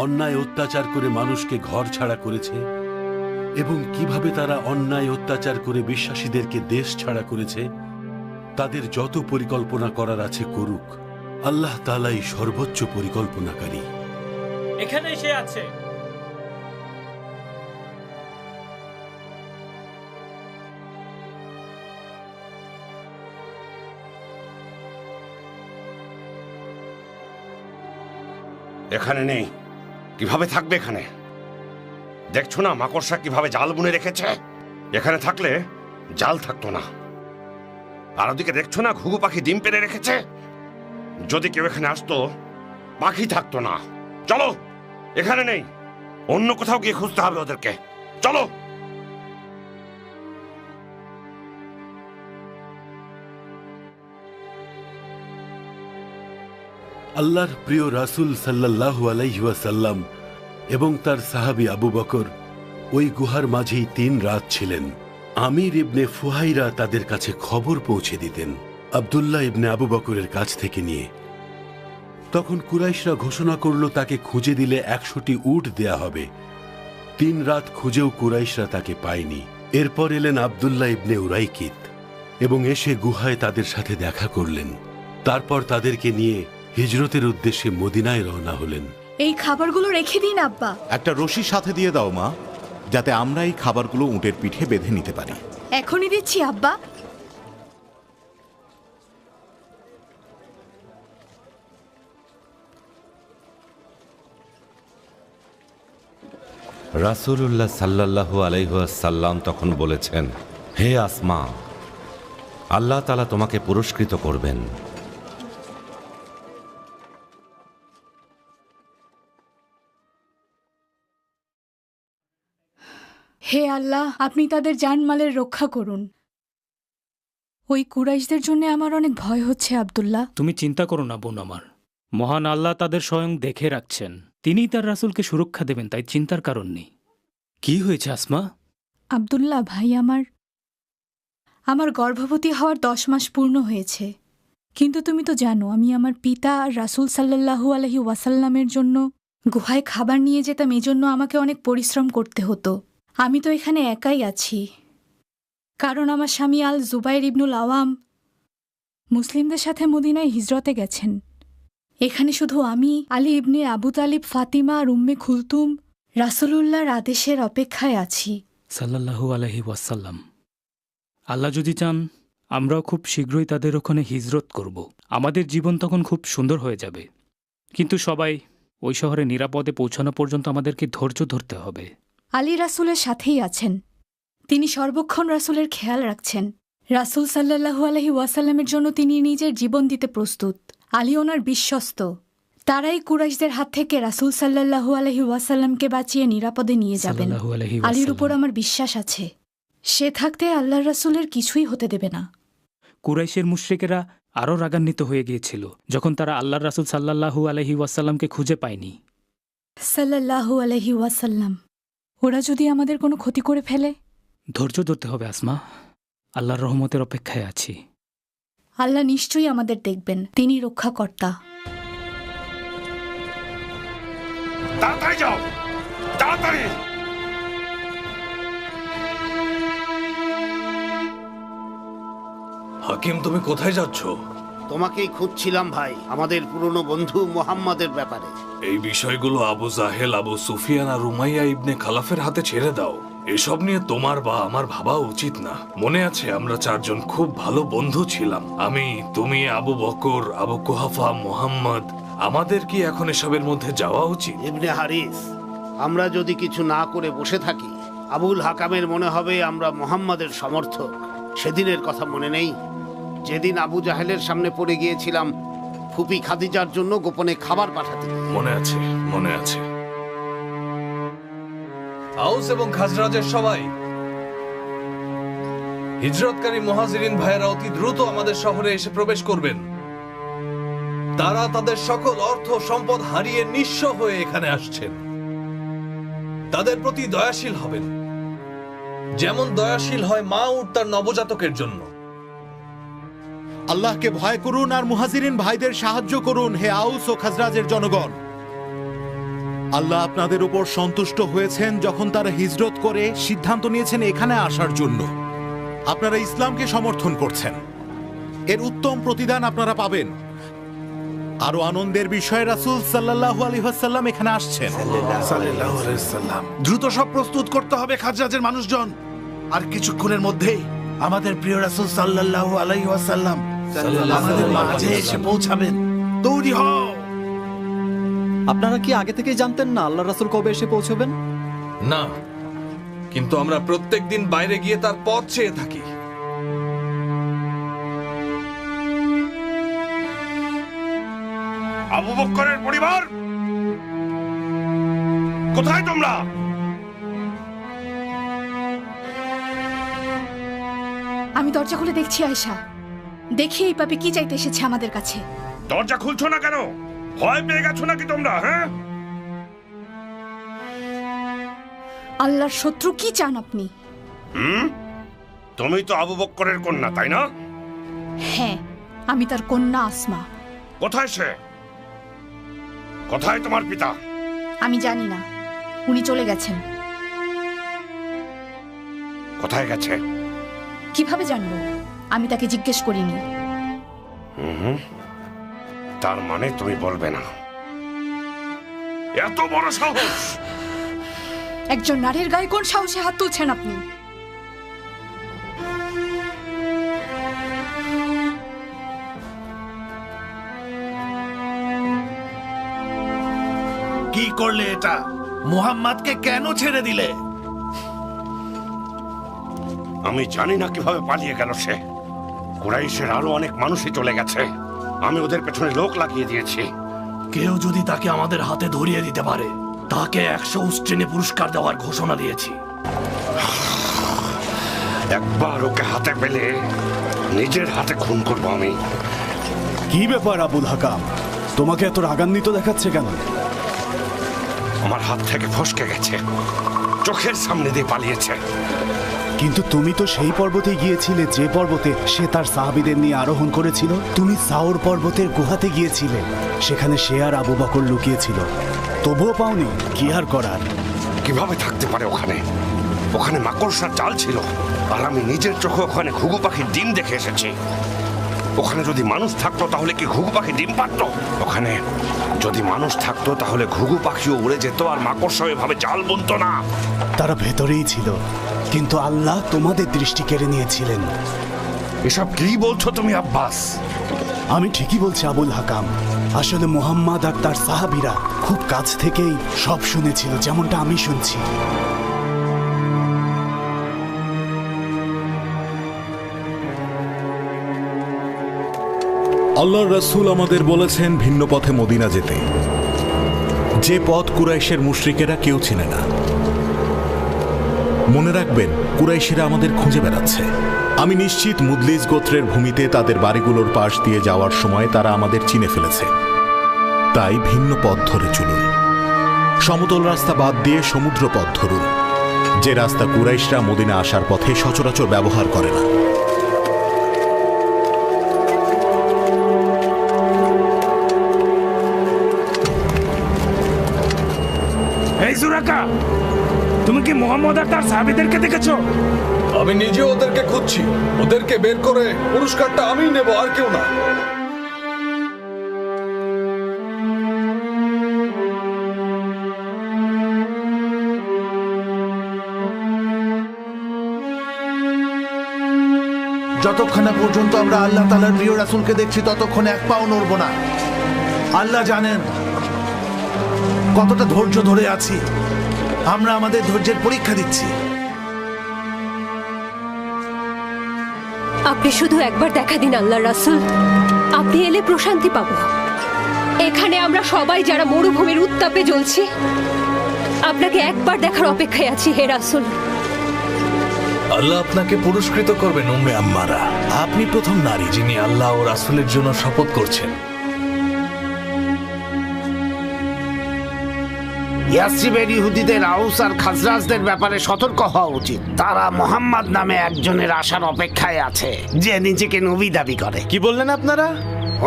অন্যায় অত্যাচার করে মানুষকে ঘর ছাড়া করেছে এবং কিভাবে তারা অন্যায় অত্যাচার করে বিশ্বাসীদেরকে দেশ ছাড়া করেছে? তাদের যত পরিকল্পনা করার আছে করুক, আল্লাহ তাআলাই সর্বোচ্চ পরিকল্পনাকারী। এখানে সে আছে। এখানে নেই, কিভাবে থাকবে এখানে? দেখছো না মাকড়সা কিভাবে জাল বুনে রেখেছে? এখানে থাকলে জাল থাকতো না। আর ওদিকে দেখছো না ঘুঘু পাখি ডিম পেড়ে রেখেছে? যদি কেউ এখানে আসতো পাখি থাকতো না। চলো, এখানে নেই, অন্য কোথাও গিয়ে খুঁজতে হবে ওদেরকে। চলো। আল্লাহর প্রিয় রাসূল সাল্লাল্লাহু আলাইহি ওয়াসাল্লাম এবং তার সাহাবী আবু বকর ওই গুহার মাঝেই 3 রাত ছিলেন। আমির ইবনে ফুহাইরা তাদের কাছে খবর পৌঁছে দিতেন আব্দুল্লাহ ইবনে আবু বকরের কাছ থেকে নিয়ে। তখন কুরাইশরা ঘোষণা করল তাকে খুঁজে দিলে 100টি উট দেয়া হবে। 3 রাত খুঁজেও কুরাইশরা তাকে পায়নি। এরপর এলেন আব্দুল্লাহ ইবনে উরাইকিত এবং এসে গুহায় তাদের সাথে দেখা করলেন। তারপর তাদেরকে নিয়ে হিজরতের উদ্দেশ্যে মদিনায় রওনা হলেন। এই খাবারগুলো রেখে দিন আব্বা। একটা রশি সাথে দিয়ে দাও মা, যাতে আমরা এই খাবারগুলো উটের পিঠে বেঁধে নিতে পারি। এখনই দিচ্ছি আব্বা। রাসূলুল্লাহ সাল্লাল্লাহু আলাইহি ওয়াসাল্লাম তখন বলেছেন, হে আসমা, আল্লাহ তাআলা তোমাকে পুরস্কৃত করবেন। হে আল্লাহ, আপনি তাদের জানমালের রক্ষা করুন। ওই কুরাইশদের জন্য আমার অনেক ভয় হচ্ছে আব্দুল্লাহ। তুমি চিন্তা করো না বোন আমার, মহান আল্লাহ তাদের স্বয়ং দেখে রাখছেন। তিনিই তার রাসূলকে সুরক্ষা দেবেন, তাই চিন্তার কারণ নেই। কি হয়েছে আসমা? আব্দুল্লাহ ভাই, আমার গর্ভবতী হওয়ার 10 মাস পূর্ণ হয়েছে। কিন্তু তুমি তো জানো আমি আমার পিতা আর রাসূল সাল্লাল্লাহু আলাইহি ওয়াসাল্লামের জন্য গুহায় খাবার নিয়ে যেতাম। এজন্য আমাকে অনেক পরিশ্রম করতে হতো। আমি তো এখানে একাই আছি, কারণ আমার স্বামী আল জুবাইর ইবনুল আওয়াম মুসলিমদের সাথে মদিনায় হিজরতে গেছেন। এখানে শুধু আমি, আলী ইবনে আবু তালিব, ফাতিমা আর উম্মে খুলতুম রাসূলুল্লাহর আদেশের অপেক্ষায় আছি। সাল্লাল্লাহু আলাইহি ওয়াসাল্লাম। আল্লাহ যদি চান আমরাও খুব শীঘ্রই তাদের ওখানে হিজরত করব। আমাদের জীবন তখন খুব সুন্দর হয়ে যাবে। কিন্তু সবাই ওই শহরে নিরাপদে পৌঁছানো পর্যন্ত আমাদেরকে ধৈর্য ধরতে হবে। আলী রাসূলের সাথেই আছেন, তিনি সর্বক্ষণ রাসূলের খেয়াল রাখছেন। রাসূল সাল্লাল্লাহু আলাইহি ওয়াসাল্লামের জন্য তিনি নিজের জীবন দিতে প্রস্তুত। আলী ওনার বিশ্বস্ত। তারাই কুরাইশদের হাত থেকে রাসূল সাল্লাল্লাহু আলাইহি ওয়াসাল্লামকে বাঁচিয়ে নিরাপদে নিয়ে যাবেন। আলীর উপর আমার বিশ্বাস আছে। সে থাকতে আল্লাহর রাসূলের কিছুই হতে দেবে না। কুরাইশের মুশরিকেরা আরও রাগান্বিত হয়ে গিয়েছিল যখন তারা আল্লাহর রাসূল সাল্লাল্লাহু আলাইহি ওয়াসাল্লামকে খুঁজে পায়নি। সাল্লাল্লাহু আলাইহি ওয়াসাল্লাম, ওরা যদি আমাদের কোনো ক্ষতি করে ফেলে? ধৈর্য ধরতে হবে আসমা, আল্লাহর রহমতের অপেক্ষায় আছি। আল্লাহ নিশ্চয়ই আমাদের দেখবেন, তিনি রক্ষাকর্তা। তাড়াতাড়ি যাও, তাড়াতাড়ি। হাকিম, তুমি কোথায় যাচ্ছ? তোমাকেই খুঁজছিলাম ভাই, আমাদের পুরনো বন্ধু মোহাম্মদের ব্যাপারে। এই বিষয়গুলো আবু জাহেল, আবু সুফিয়ান আর উমাইয়া ইবনে খালাফের হাতে ছেড়ে দাও। এসব নিয়ে তোমার বা আমার ভাবা উচিত না। মনে আছে আমরা 4 জন খুব ভালো বন্ধু ছিলাম, আমি, তুমি, আবু বকর, আবু কুহাফা, মোহাম্মদ। আমাদের কি এখন এসবের মধ্যে যাওয়া উচিত? ইবনে হারিস, আমরা যদি কিছু না করে বসে থাকি, আবুল হাকামের মনে হবে আমরা মোহাম্মদের সমর্থক। সেদিনের কথা মনে নেই, যেদিন আবু জাহেলের সামনে পড়ে গিয়েছিলাম ফুপি খাদিজার জন্য গোপনে খাবার পাঠাতে? মনে আছে, মনে আছে। আউস এবং খাজরাজের সবাই, হিজরতকারী মুহাজিরিন ভাইয়েরা অতি দ্রুত আমাদের শহরে এসে প্রবেশ করবেন। তারা তাদের সকল অর্থ সম্পদ হারিয়ে নিঃস্ব হয়ে এখানে আসছেন। তাদের প্রতি দয়াশীল হবেন, যেমন দয়াশীল হয় মা উট তার নবজাতকের জন্য। আল্লাহকে ভয় করুন আর মুহাজিরিন ভাইদের সাহায্য করুন, হে আউস ও খাজরাজের জনগণ। আল্লাহ আপনাদের উপর সন্তুষ্ট হয়েছেন যখন তারা হিজরত করে সিদ্ধান্ত নিয়েছেন এখানে আসার জন্য। আপনারা ইসলামকে সমর্থন করছেন, এর উত্তম প্রতিদান আপনারা পাবেন। আরো আনন্দের বিষয়, রাসূল সাল্লাল্লাহু আলাইহি ওয়াসাল্লাম এখানে আসছেন। দ্রুত সব প্রস্তুত করতে হবে খাজরাজের মানুষজন। আর কিছুক্ষণের মধ্যেই আমাদের প্রিয় রাসূল সাল্লাল্লাহু আলাইহি ওয়াসাল্লাম আমাদের মাঝে এসে পৌঁছাবেন। তৈরি হও। আপনারা কি আগে থেকেই জানতেন না আল্লাহ রাসূল কবে এসে পৌঁছবেন? না, কিন্তু আমরা প্রত্যেকদিন বাইরে গিয়ে তার পথ চেয়ে থাকি। আবু বকরের পরিবার কোথায় তোমরা? আমি দরজা খুলে দেখছি আয়েশা, দেখি এই পাপি কি চাইতে এসেছে আমাদের কাছে। দরজা খুলছো না কেন? ভয় পেয়ে গেছো নাকি তোমরা? হ্যাঁ, আল্লাহর শত্রু, কি চান আপনি? তুমি তো আবু বকরের কন্যা, তাই না? হ্যাঁ, আমি তার কন্যা আসমা। কোথায় সে? কোথায় তোমার পিতা? আমি জানি না, উনি চলে গেছেন। কোথায় গেছে? কিভাবে জানবো? আমি তাকে জিজ্ঞেস করিনি। তার মানে তুমি বলবে না? এত বড় সাহস! একজন নারীর গায়ে কোন সাহসে হাত তুলছেন আপনি? কি করলে এটা? মুহাম্মাদকে কেন ছেড়ে দিলে? আমি জানি না কিভাবে পালিয়ে গেল সে। কুরাইশের আরো অনেক মানুষই চলে গেছে, আমি ওদের পেছনে লোক লাগিয়ে দিয়েছি। কেউ যদি তাকে আমাদের হাতে ধরিয়ে দিতে পারে, তাকে 100 উষ্ট্রিনী পুরস্কার দেওয়ার ঘোষণা দিয়েছি। একবার ওকে হাতে পেলে নিজের হাতে খুন করবো আমি। কি ব্যাপার আবুল হাকাম, তোমাকে এত রাগান্বিত দেখাচ্ছে কেন? আমার হাত থেকে ফসকে গেছে, চোখের সামনে দিয়ে পালিয়েছে। কিন্তু তুমি তো সেই পর্বতে গিয়েছিলে যে পর্বতে সে তার সাহাবীদের নিয়ে আরোহণ করেছিল। তুমি সাউর পর্বতের গুহাতে গিয়েছিলে, সেখানে সে আর আবু বকর লুকিয়েছিল, তবুও পাওনি। কি আর করার? কিভাবে থাকতে পারে ওখানে? ওখানে মাকড়সার জাল ছিল, আর আমি নিজের চোখে ওখানে ঘুঘু পাখির ডিম দেখে এসেছি। ওখানে যদি মানুষ থাকতো তাহলে কি ঘুঘু পাখি ডিম পারতো? ওখানে যদি মানুষ থাকতো তাহলে ঘুঘু পাখিও উড়ে যেত, আর মাকড়সা এভাবে জাল বুনতো না। তারা ভেতরেই ছিল, কিন্তু আল্লাহ তোমাদের দৃষ্টি কেড়ে নিয়েছিলেন। এসব কি বলছো তুমি আব্বাস? আমি ঠিকই বলছি আবুল হাকাম। আসলে মুহাম্মদ আর তার সাহাবীরা খুব কাছ থেকেই সব শুনেছিল, যেমনটা আমি শুনছি। আল্লাহর রাসূল আমাদের বলেছেন ভিন্ন পথে মদিনা যেতে, যে পথ কুরাইশের মুশরিকেরা কেউ চিনে না। মনে রাখবেন, কুরাইশেরা আমাদের খুঁজে বেড়াচ্ছে। আমি নিশ্চিত মুদলিজ গোত্রের ভূমিতে তাদের বাড়িগুলোর পাশ দিয়ে যাওয়ার সময় তারা আমাদের চিনে ফেলেছে। তাই ভিন্ন পথ ধরে চলুন, সমতল রাস্তা বাদ দিয়ে সমুদ্র পথ ধরুন, যে রাস্তা কুরাইশরা মদিনা আসার পথে সচরাচর ব্যবহার করে না। এই সুরাকা, তুমি কি মুহাম্মদ আর তার সাহাবীদেরকে দেখেছো? আমি নিজে ওদেরকে খুঁজছি। ওদেরকে বের করে পুরস্কারটা আমিই নেব, আর কেউ না। যতক্ষণ না পর্যন্ত আমরা আল্লাহ তাআলার প্রিয় রাসূলকে দেখছি, ততক্ষণ এক পাও নড়ব না। আল্লাহ জানেন কতটা ধৈর্য ধরে আছি। আমরা আমাদের ধৈর্যের পরীক্ষা দিচ্ছি। আপনি শুধু একবার দেখা দিন আল্লাহর রাসূল, আপনি এলে প্রশান্তি পাবো। এখানে আমরা সবাই যারা মরুভূমির উত্তাপে জ্বলছি, আপনাকে একবার দেখার অপেক্ষায় আছি হে রাসূল। আল্লাহ আপনাকে পুরস্কৃত করবেন উম্মে আম্মারা। আপনি প্রথম নারী যিনি আল্লাহ ও রাসূলের জন্য শপথ করছেন। ইয়াসরিবের ইহুদিদের আউস আর খাজরাজদের ব্যাপারে সতর্ক হওয়া উচিত। তারা মোহাম্মদ নামে একজনের আসার অপেক্ষায় আছে, যে নিজেকে নবী দাবি করে। কি বললেন আপনারা?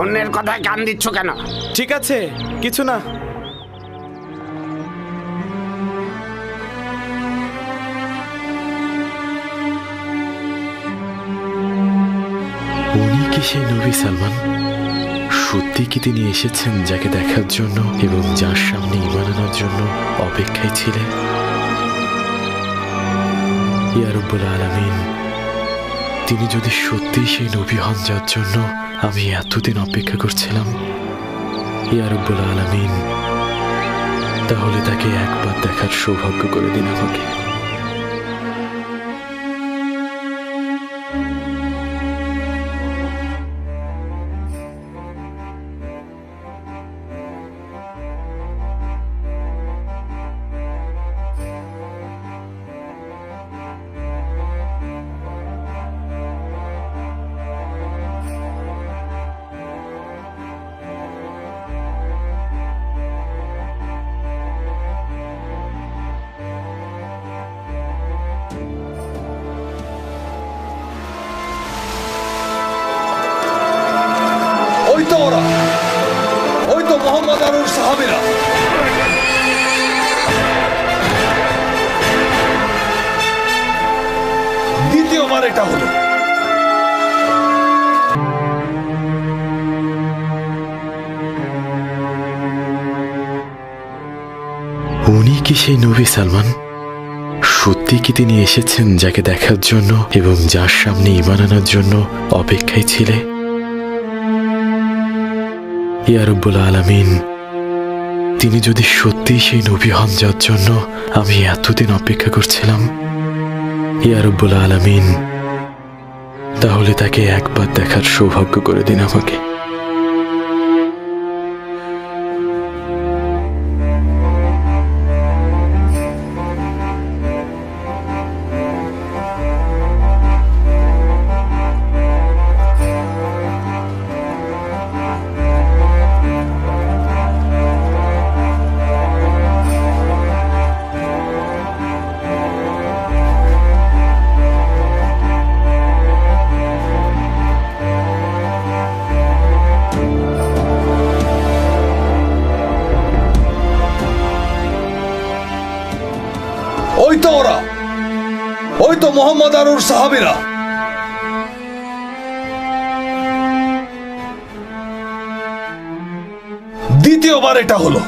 অন্যের কথায় কান দিচ্ছ কেন? ঠিক আছে, কিছু না। উনি কি সেই নবী সালমান? সত্যি কি তিনি এসেছেন যাকে দেখার জন্য এবং যার সামনে ঈমান আনার জন্য অপেক্ষায় ছিলেন? ইয়া রাব্বুল আলামিন, তিনি যদি সত্যিই সেই নবী হন যার জন্য আমি এতদিন অপেক্ষা করছিলাম, ইয়া রাব্বুল আলামিন, তাহলে তাকে একবার দেখার সৌভাগ্য করে দিন আমাকে। ওই তো ওরা, ওই তো মোহাম্মদ আর ওর সাহাবীরা। দ্বিতীয়বার এটা হলো। উনি কি সেই নবী সালমান? সত্যি কি তিনি এসেছেন যাকে দেখার জন্য এবং যার সামনে ঈমান আনার জন্য অপেক্ষায় ছিলে? ইয়া রব্বুল আলামিন, তিনি যদি সত্যি সেই নবী হন যার জন্য আমি এতদিন অপেক্ষা করছিলাম, ইয়া রব্বুল আলামিন, তাহলে তাকে একবার দেখার সৌভাগ্য করে দিন আমাকে। ওই তো ওরা, ওই তো মোহাম্মদ আর ওর সাহাবীরা। দ্বিতীয়বার এটা হলো।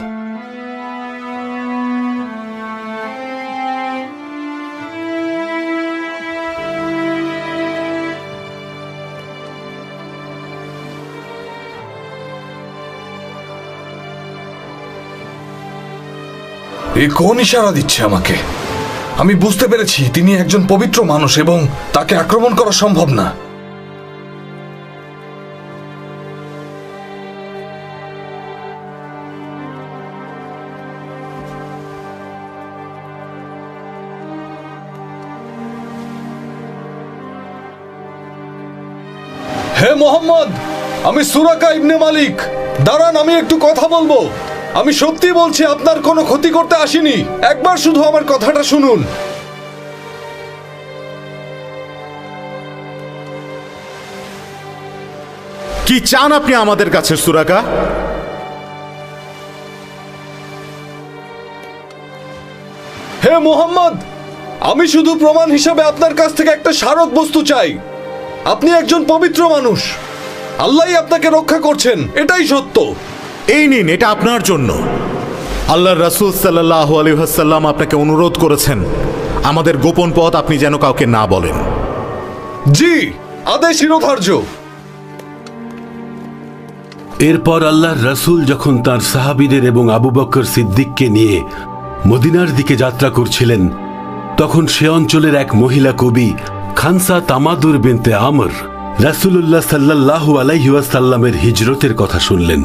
এ কোন ইশারা দিচ্ছে আমাকে? আমি বুঝতে পেরেছি তিনি একজন পবিত্র মানুষ এবং তাকে আক্রমণ করা সম্ভব না। হে মোহাম্মদ, আমি সুরাকা ইবনে মালিক। দাঁড়ান, আমি একটু কথা বলবো। আমি সত্যি বলছি, আপনার কোনো ক্ষতি করতে আসিনি। একবার শুধু আমার কথাটা শুনুন। কি চান আপনি আমাদের কাছে সুরাকা? হে মোহাম্মদ, আমি শুধু প্রমাণ হিসাবে আপনার কাছ থেকে একটা স্মারক বস্তু চাই। আপনি একজন পবিত্র মানুষ, আল্লাহই আপনাকে রক্ষা করছেন, এটাই সত্য। এই নিন, এটা আপনার জন্য। আল্লাহর রাসূল সাল্লাল্লাহু আলাইহি ওয়াসাল্লাম আপনাকে অনুরোধ করেছেন আমাদের গোপন পথ আপনি যেন কাউকে না বলেন। জি, আদেশ শিরোধার্য। এরপর আল্লাহর রাসূল যখন তার সাহাবীদের এবং আবু বকর সিদ্দিককে নিয়ে মদিনার দিকে যাত্রা করছিলেন, তখন সে অঞ্চলের এক মহিলা কবি খানসা তামাদুর বিনতে আমর রাসূলুল্লাহ সাল্লাল্লাহু আলাইহি ওয়াসাল্লামের হিজরতের কথা শুনলেন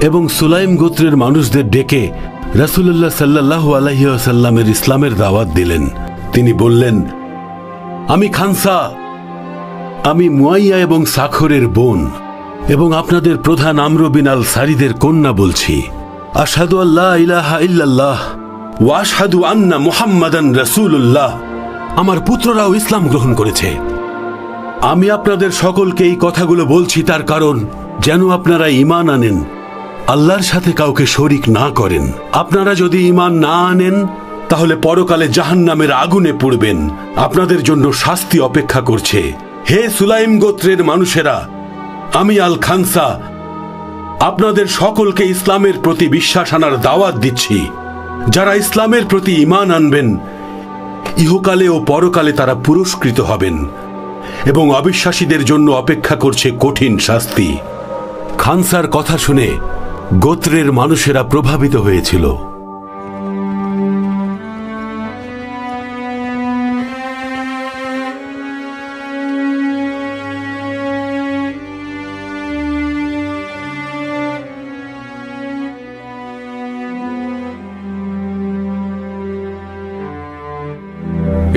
এবং সুলাইম গোত্রের মানুষদের ডেকে রাসূলুল্লাহ সাল্লাল্লাহু আলাইহি ওয়াসাল্লামের ইসলামের দাওয়াত দিলেন। তিনি বললেন, আমি খানসা, আমি মুয়াইয়া এবং সাখরের বোন এবং আপনাদের প্রধান আমর বিন আল সারিদের কন্যা বলছি। আশহাদু আল্লা ইলাহা ইল্লাল্লাহ ওয়া আশহাদু আন্না মুহাম্মাদান রাসূলুল্লাহ। আমার পুত্ররাও ইসলাম গ্রহণ করেছে। আমি আপনাদের সকলকে এই কথাগুলো বলছি তার কারণ যেন আপনারা ঈমান আনেন, আল্লাহর সাথে কাউকে শরিক না করেন। আপনারা যদি ঈমান না আনেন তাহলে পরকালে জাহান্নামের আগুনে পড়বেন। আপনাদের জন্য শাস্তি অপেক্ষা করছে। হে সুলাইম গোত্রের মানুষেরা, আমি আল খানসা আপনাদের সকলকে ইসলামের প্রতি বিশ্বাস আনার দাওয়াত দিচ্ছি। যারা ইসলামের প্রতি ঈমান আনবেন, ইহকালে ও পরকালে তারা পুরস্কৃত হবেন এবং অবিশ্বাসীদের জন্য অপেক্ষা করছে কঠিন শাস্তি। খানসার কথা শুনে গোত্রের মানুষেরা প্রভাবিত হয়েছিল।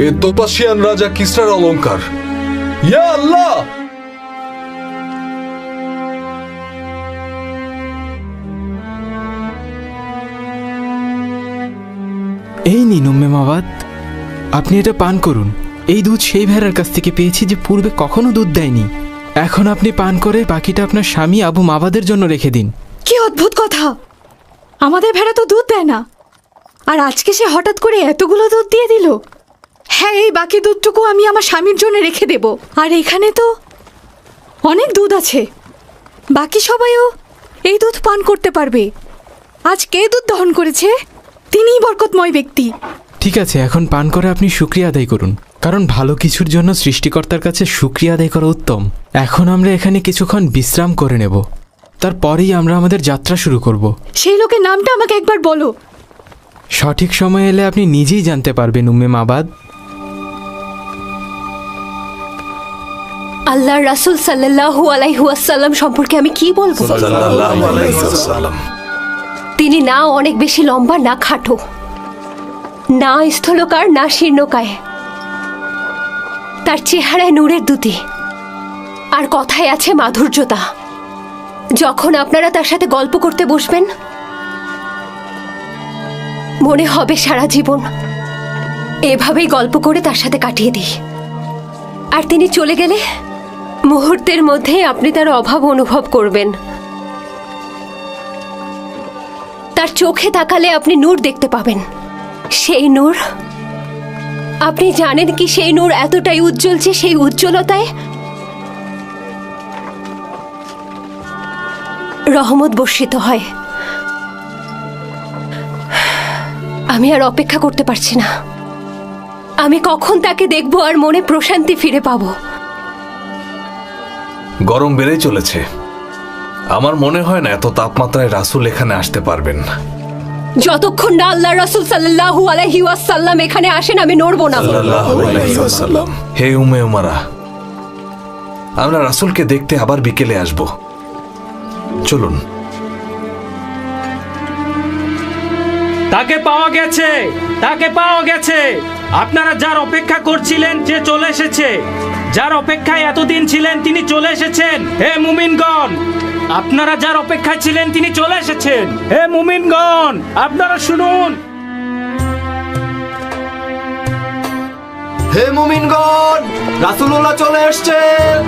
এ তোপাসিয়ান রাজা কিসরার অলংকার। ইয়া আল্লাহ! এই নিন উম্মে মাওয়াদ, আপনি এটা পান করুন। এই দুধ সেই ভেড়ার কাছ থেকে পেয়েছি যে পূর্বে কখনো দুধ দেয়নি। এখন আপনি পান করে বাকিটা আপনার স্বামী আবু মাওয়াদের জন্য রেখে দিন। কি অদ্ভুত কথা! আমাদের ভেড়া তো দুধ দেয় না, আর আজকে সে হঠাৎ করে এতগুলো দুধ দিয়ে দিল। হ্যাঁ, এই বাকি দুধটুকু আমি আমার স্বামীর জন্য রেখে দেব। আর এখানে তো অনেক দুধ আছে, বাকি সবাইও এই দুধ পান করতে পারবে। আজ কে দুধ দহন করেছে তিনিই বরকতময় ব্যক্তি। ঠিক আছে, এখন পান করে আপনি শুকরিয়া আদায় করুন, কারণ ভালো কিছুর জন্য সৃষ্টিকর্তার কাছে শুকরিয়া আদায় করা উত্তম। এখন আমরা এখানে কিছুক্ষণ বিশ্রাম করে নেব, তারপরেই আমরা আমাদের যাত্রা শুরু করব। সেই লোকের নামটা আমাকে একবার বলো। সঠিক সময় এলে আপনি নিজেই জানতে পারবেন উম্মে মাবাদ। আল্লাহর রাসূল সাল্লাল্লাহু আলাইহি ওয়াসাল্লাম সম্পর্কে আমি কি বলবো? তিনি না অনেক বেশি লম্বা, না খাটো, না স্থূলকায়, না শীর্ণকায়। তার চেহারায় নূরের দ্যুতি, আর কথায় আছে মাধুর্যতা। যখন আপনারা তার সাথে গল্প করতে বসবেন, মনে হবে সারা জীবন এভাবেই গল্প করে তার সাথে কাটিয়ে দিই। আর তিনি চলে গেলে মুহূর্তের মধ্যে আপনি তার অভাব অনুভব করবেন। তার চোখে তাকালে আপনি নূর দেখতে পাবেন। সেই নূর, আপনি জানেন কি সেই নূর এতটাই উজ্জ্বল যে সেই উজ্জ্বলতায় রহমত বর্ষিত হয়। আমি আর অপেক্ষা করতে পারছি না। আমি কখন তাকে দেখবো আর মনে প্রশান্তি ফিরে পাবো। গরম বেড়ে চলেছে। আমার মনে হয় না এত তাপমাত্রায় রাসূল এখানে আসতে পারবেন। যতক্ষণ না আল্লাহর রাসূল সাল্লাল্লাহু আলাইহি ওয়াসাল্লাম এখানে আসেন, আমি নড়বো না। হে উম্মে উমারা, আমরা রাসূলকে দেখতে আবার বিকেলে আসব। চলুন। তাকে পাওয়া গেছে, তাকে পাওয়া গেছে। আপনারা যার অপেক্ষা করছিলেন সে চলে এসেছে। যার অপেক্ষায় এতদিন ছিলেন তিনি চলে এসেছেন। হে মুমিনগণ, আপনারা যার অপেক্ষায় ছিলেন তিনি চলে এসেছেন। হে মুমিনগণ, আপনারা শুনুন। হে মুমিনগণ, রাসূলুল্লাহ চলে এসেছেন।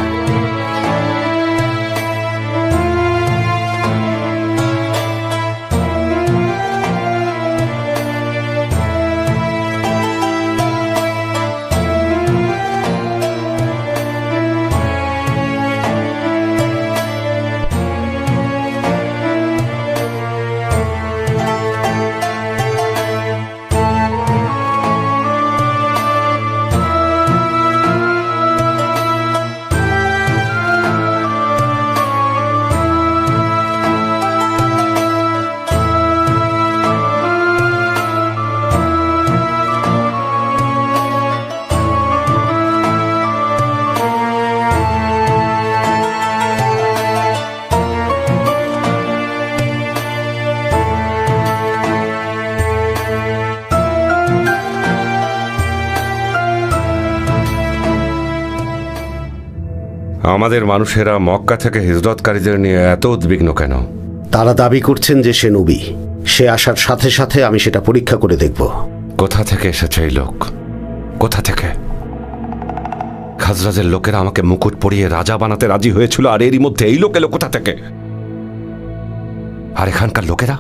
আমাদের মানুষেরা মক্কা থেকে হিজরতকারীদের নিয়ে এত উদ্বিগ্ন কেন? তারা দাবি করছেন যে সে নবী। সে আসার সাথে সাথে আমি সেটা পরীক্ষা করে দেখব। কোথা থেকে এসেছে এই লোক? কোথা থেকে? খাজরাজের লোকেরা আমাকে মুকুট পরিয়ে রাজা বানাতে রাজি হয়েছিল, আর এরই মধ্যে এই লোক এলো কোথা থেকে? আর এখানকার লোকেরা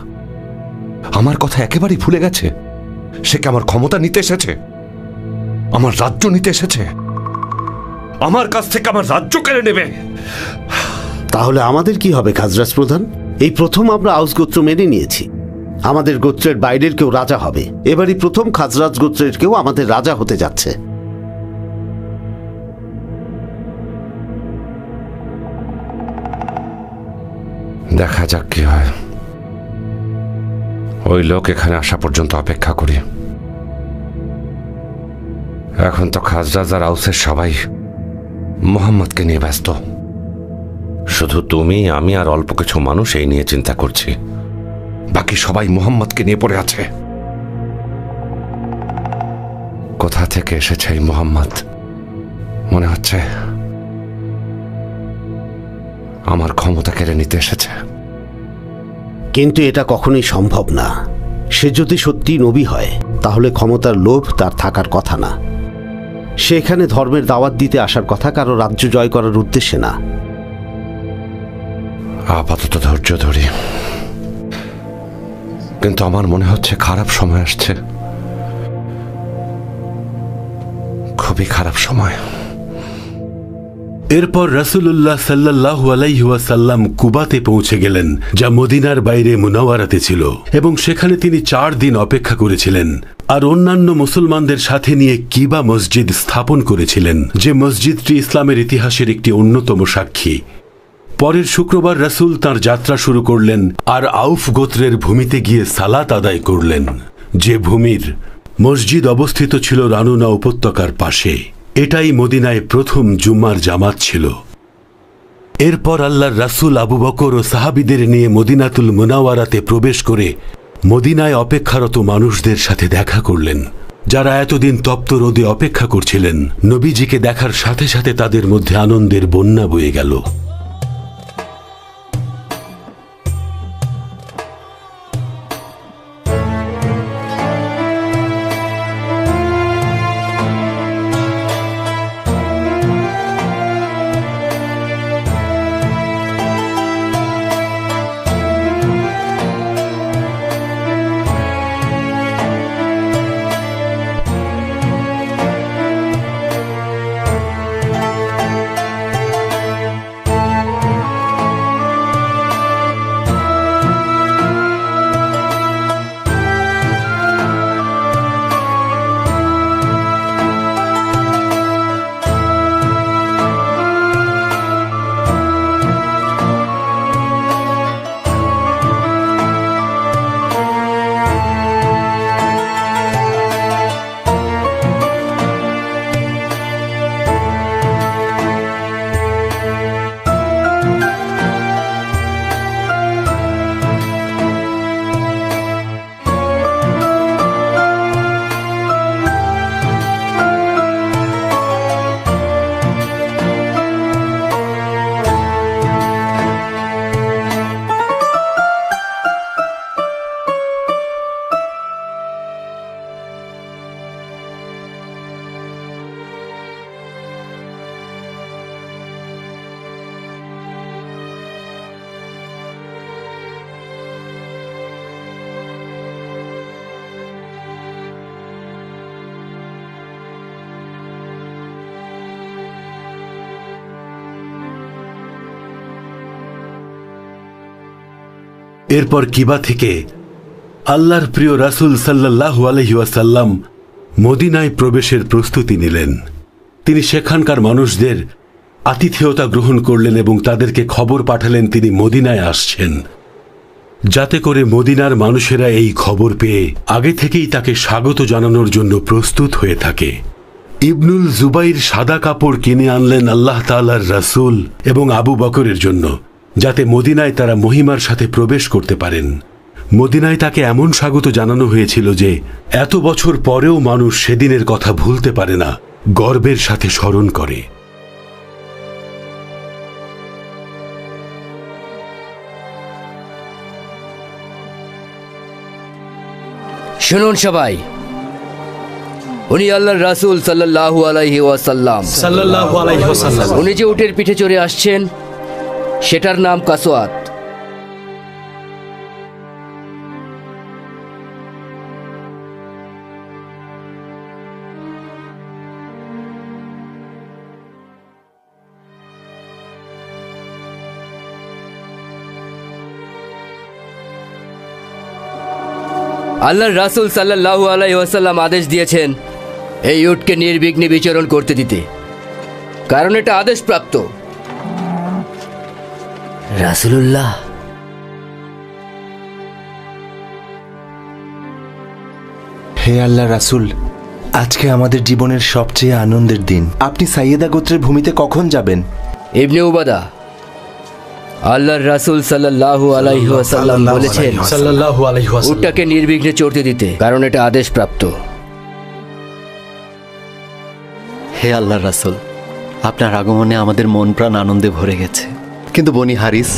আমার কথা একেবারেই ভুলে গেছে। সে কি আমার ক্ষমতা নিতে এসেছে? আমার রাজ্য নিতে এসেছে? আমার কাছ থেকে আমার রাজ্য কেড়ে নেবে? তাহলে আমাদের কি হবে খাজরাজ প্রধান? এই প্রথম আমরা আউস গোত্র মেনে নিয়েছি। আমাদের গোত্রের বাইরের কেউ রাজা হবে। এবারই প্রথম খাজরাজ গোত্রের কেউ আমাদের রাজা হতে যাচ্ছে। দেখা যাক কি হয়। ওই লোক এখানে আসা পর্যন্ত অপেক্ষা করি। এখন তো খাজরাজ আর আউসের সবাই মোহাম্মদকে নিয়ে ব্যস্ত। শুধু তুমি, আমি আর অল্প কিছু মানুষ এই নিয়ে চিন্তা করছি। বাকি সবাই মোহাম্মদকে নিয়ে পড়ে আছে। কোথা থেকে এসেছে এই মোহাম্মদ? মনে হচ্ছে আমার ক্ষমতা কেড়ে নিতে এসেছে। কিন্তু এটা কখনোই সম্ভব না। সে যদি সত্যি নবী হয় তাহলে ক্ষমতার লোভ তার থাকার কথা না। সে এখানে ধর্মের দাওয়াত দিতে আসার কথা, কারো রাজ্য জয় করার উদ্দেশ্যে না। আপাতত ধৈর্য ধরি, কিন্তু আমার মনে হচ্ছে খারাপ সময় আসছে, খুবই খারাপ সময়। এরপর রাসূলুল্লাহ সাল্লাল্লাহু আলাইহি ওয়াসাল্লাম কুবাতে পৌঁছে গেলেন, যা মদিনার বাইরে মুনাওয়ারাতে ছিল, এবং সেখানে তিনি 4 দিন অপেক্ষা করেছিলেন আর অন্যান্য মুসলমানদের সাথে নিয়ে কিবা মসজিদ স্থাপন করেছিলেন, যে মসজিদটি ইসলামের ইতিহাসের একটি অন্যতম সাক্ষী। পরের শুক্রবার রাসূল তাঁর যাত্রা শুরু করলেন আর আউফ গোত্রের ভূমিতে গিয়ে সালাত আদায় করলেন, যে ভূমির মসজিদ অবস্থিত ছিল রানুনা উপত্যকার পাশে। এটাই মদিনায় প্রথম জুম্মার জামাত ছিল। এরপর আল্লাহর রাসূল আবু বকর ও সাহাবীদের নিয়ে মদিনাতুল মুনাওয়ারাতে প্রবেশ করে মদিনায় অপেক্ষারত মানুষদের সাথে দেখা করলেন, যারা এতদিন তপ্ত রোদে অপেক্ষা করছিলেন। নবীজিকে দেখার সাথে সাথে তাদের মধ্যে আনন্দের বন্যা বয়ে গেল। এরপর কিবা থেকে আল্লাহর প্রিয় রাসূল সাল্লাল্লাহু আলাইহি ওয়াসাল্লাম মদিনায় প্রবেশের প্রস্তুতি নিলেন। তিনি সেখানকার মানুষদের আতিথেয়তা গ্রহণ করলেন এবং তাদেরকে খবর পাঠালেন তিনি মদিনায় আসছেন, যাতে করে মদিনার মানুষেরা এই খবর পেয়ে আগে থেকেই তাকে স্বাগত জানানোর জন্য প্রস্তুত হয়ে থাকে। ইবনুল জুবাইর সাদা কাপড় কিনে আনলেন আল্লাহ তাআলার রাসূল এবং আবু বকরের জন্য, যাতে মদিনায় তারা মহিমার সাথে প্রবেশ করতে পারেন। মদিনায় তাকে এমন স্বাগত জানানো হয়েছিল যে এত বছর পরেও মানুষ সেদিনের কথা ভুলতে পারে না, গর্বের সাথে স্মরণ করে। শুনুন সবাই, উনি আল্লাহর রাসূল সাল্লাল্লাহু আলাইহি ওয়াসাল্লাম। উনি যে উটের পিঠে চড়ে আসছেন সেটার নাম কাসওয়াত। আল্লাহর রাসূল সাল্লাল্লাহু আলাইহি ওয়াসাল্লাম আদেশ দিয়েছেন এই উটকে নির্বিঘ্নে বিচরণ করতে দিতে, কারণ এটা আদেশপ্রাপ্ত। রাসূলুল্লাহ, হে আল্লাহ রাসূল, আজকে আমাদের জীবনের সবচেয়ে আনন্দের দিন। আপনি সাইয়েদা গোত্রের ভূমিতে কখন যাবেন? ইবনে উবাদা, আল্লাহর রাসূল সাল্লাল্লাহু আলাইহি ওয়াসাল্লাম বলেছেন উটটাকে নির্বিঘ্নে চড়তে দিতে, কারণ এটা আদেশপ্রাপ্ত। হে আল্লাহর রাসূল, আপনার আগমনে আমাদের মন প্রাণ আনন্দে ভরে গেছে। কিন্তু বনি হারিস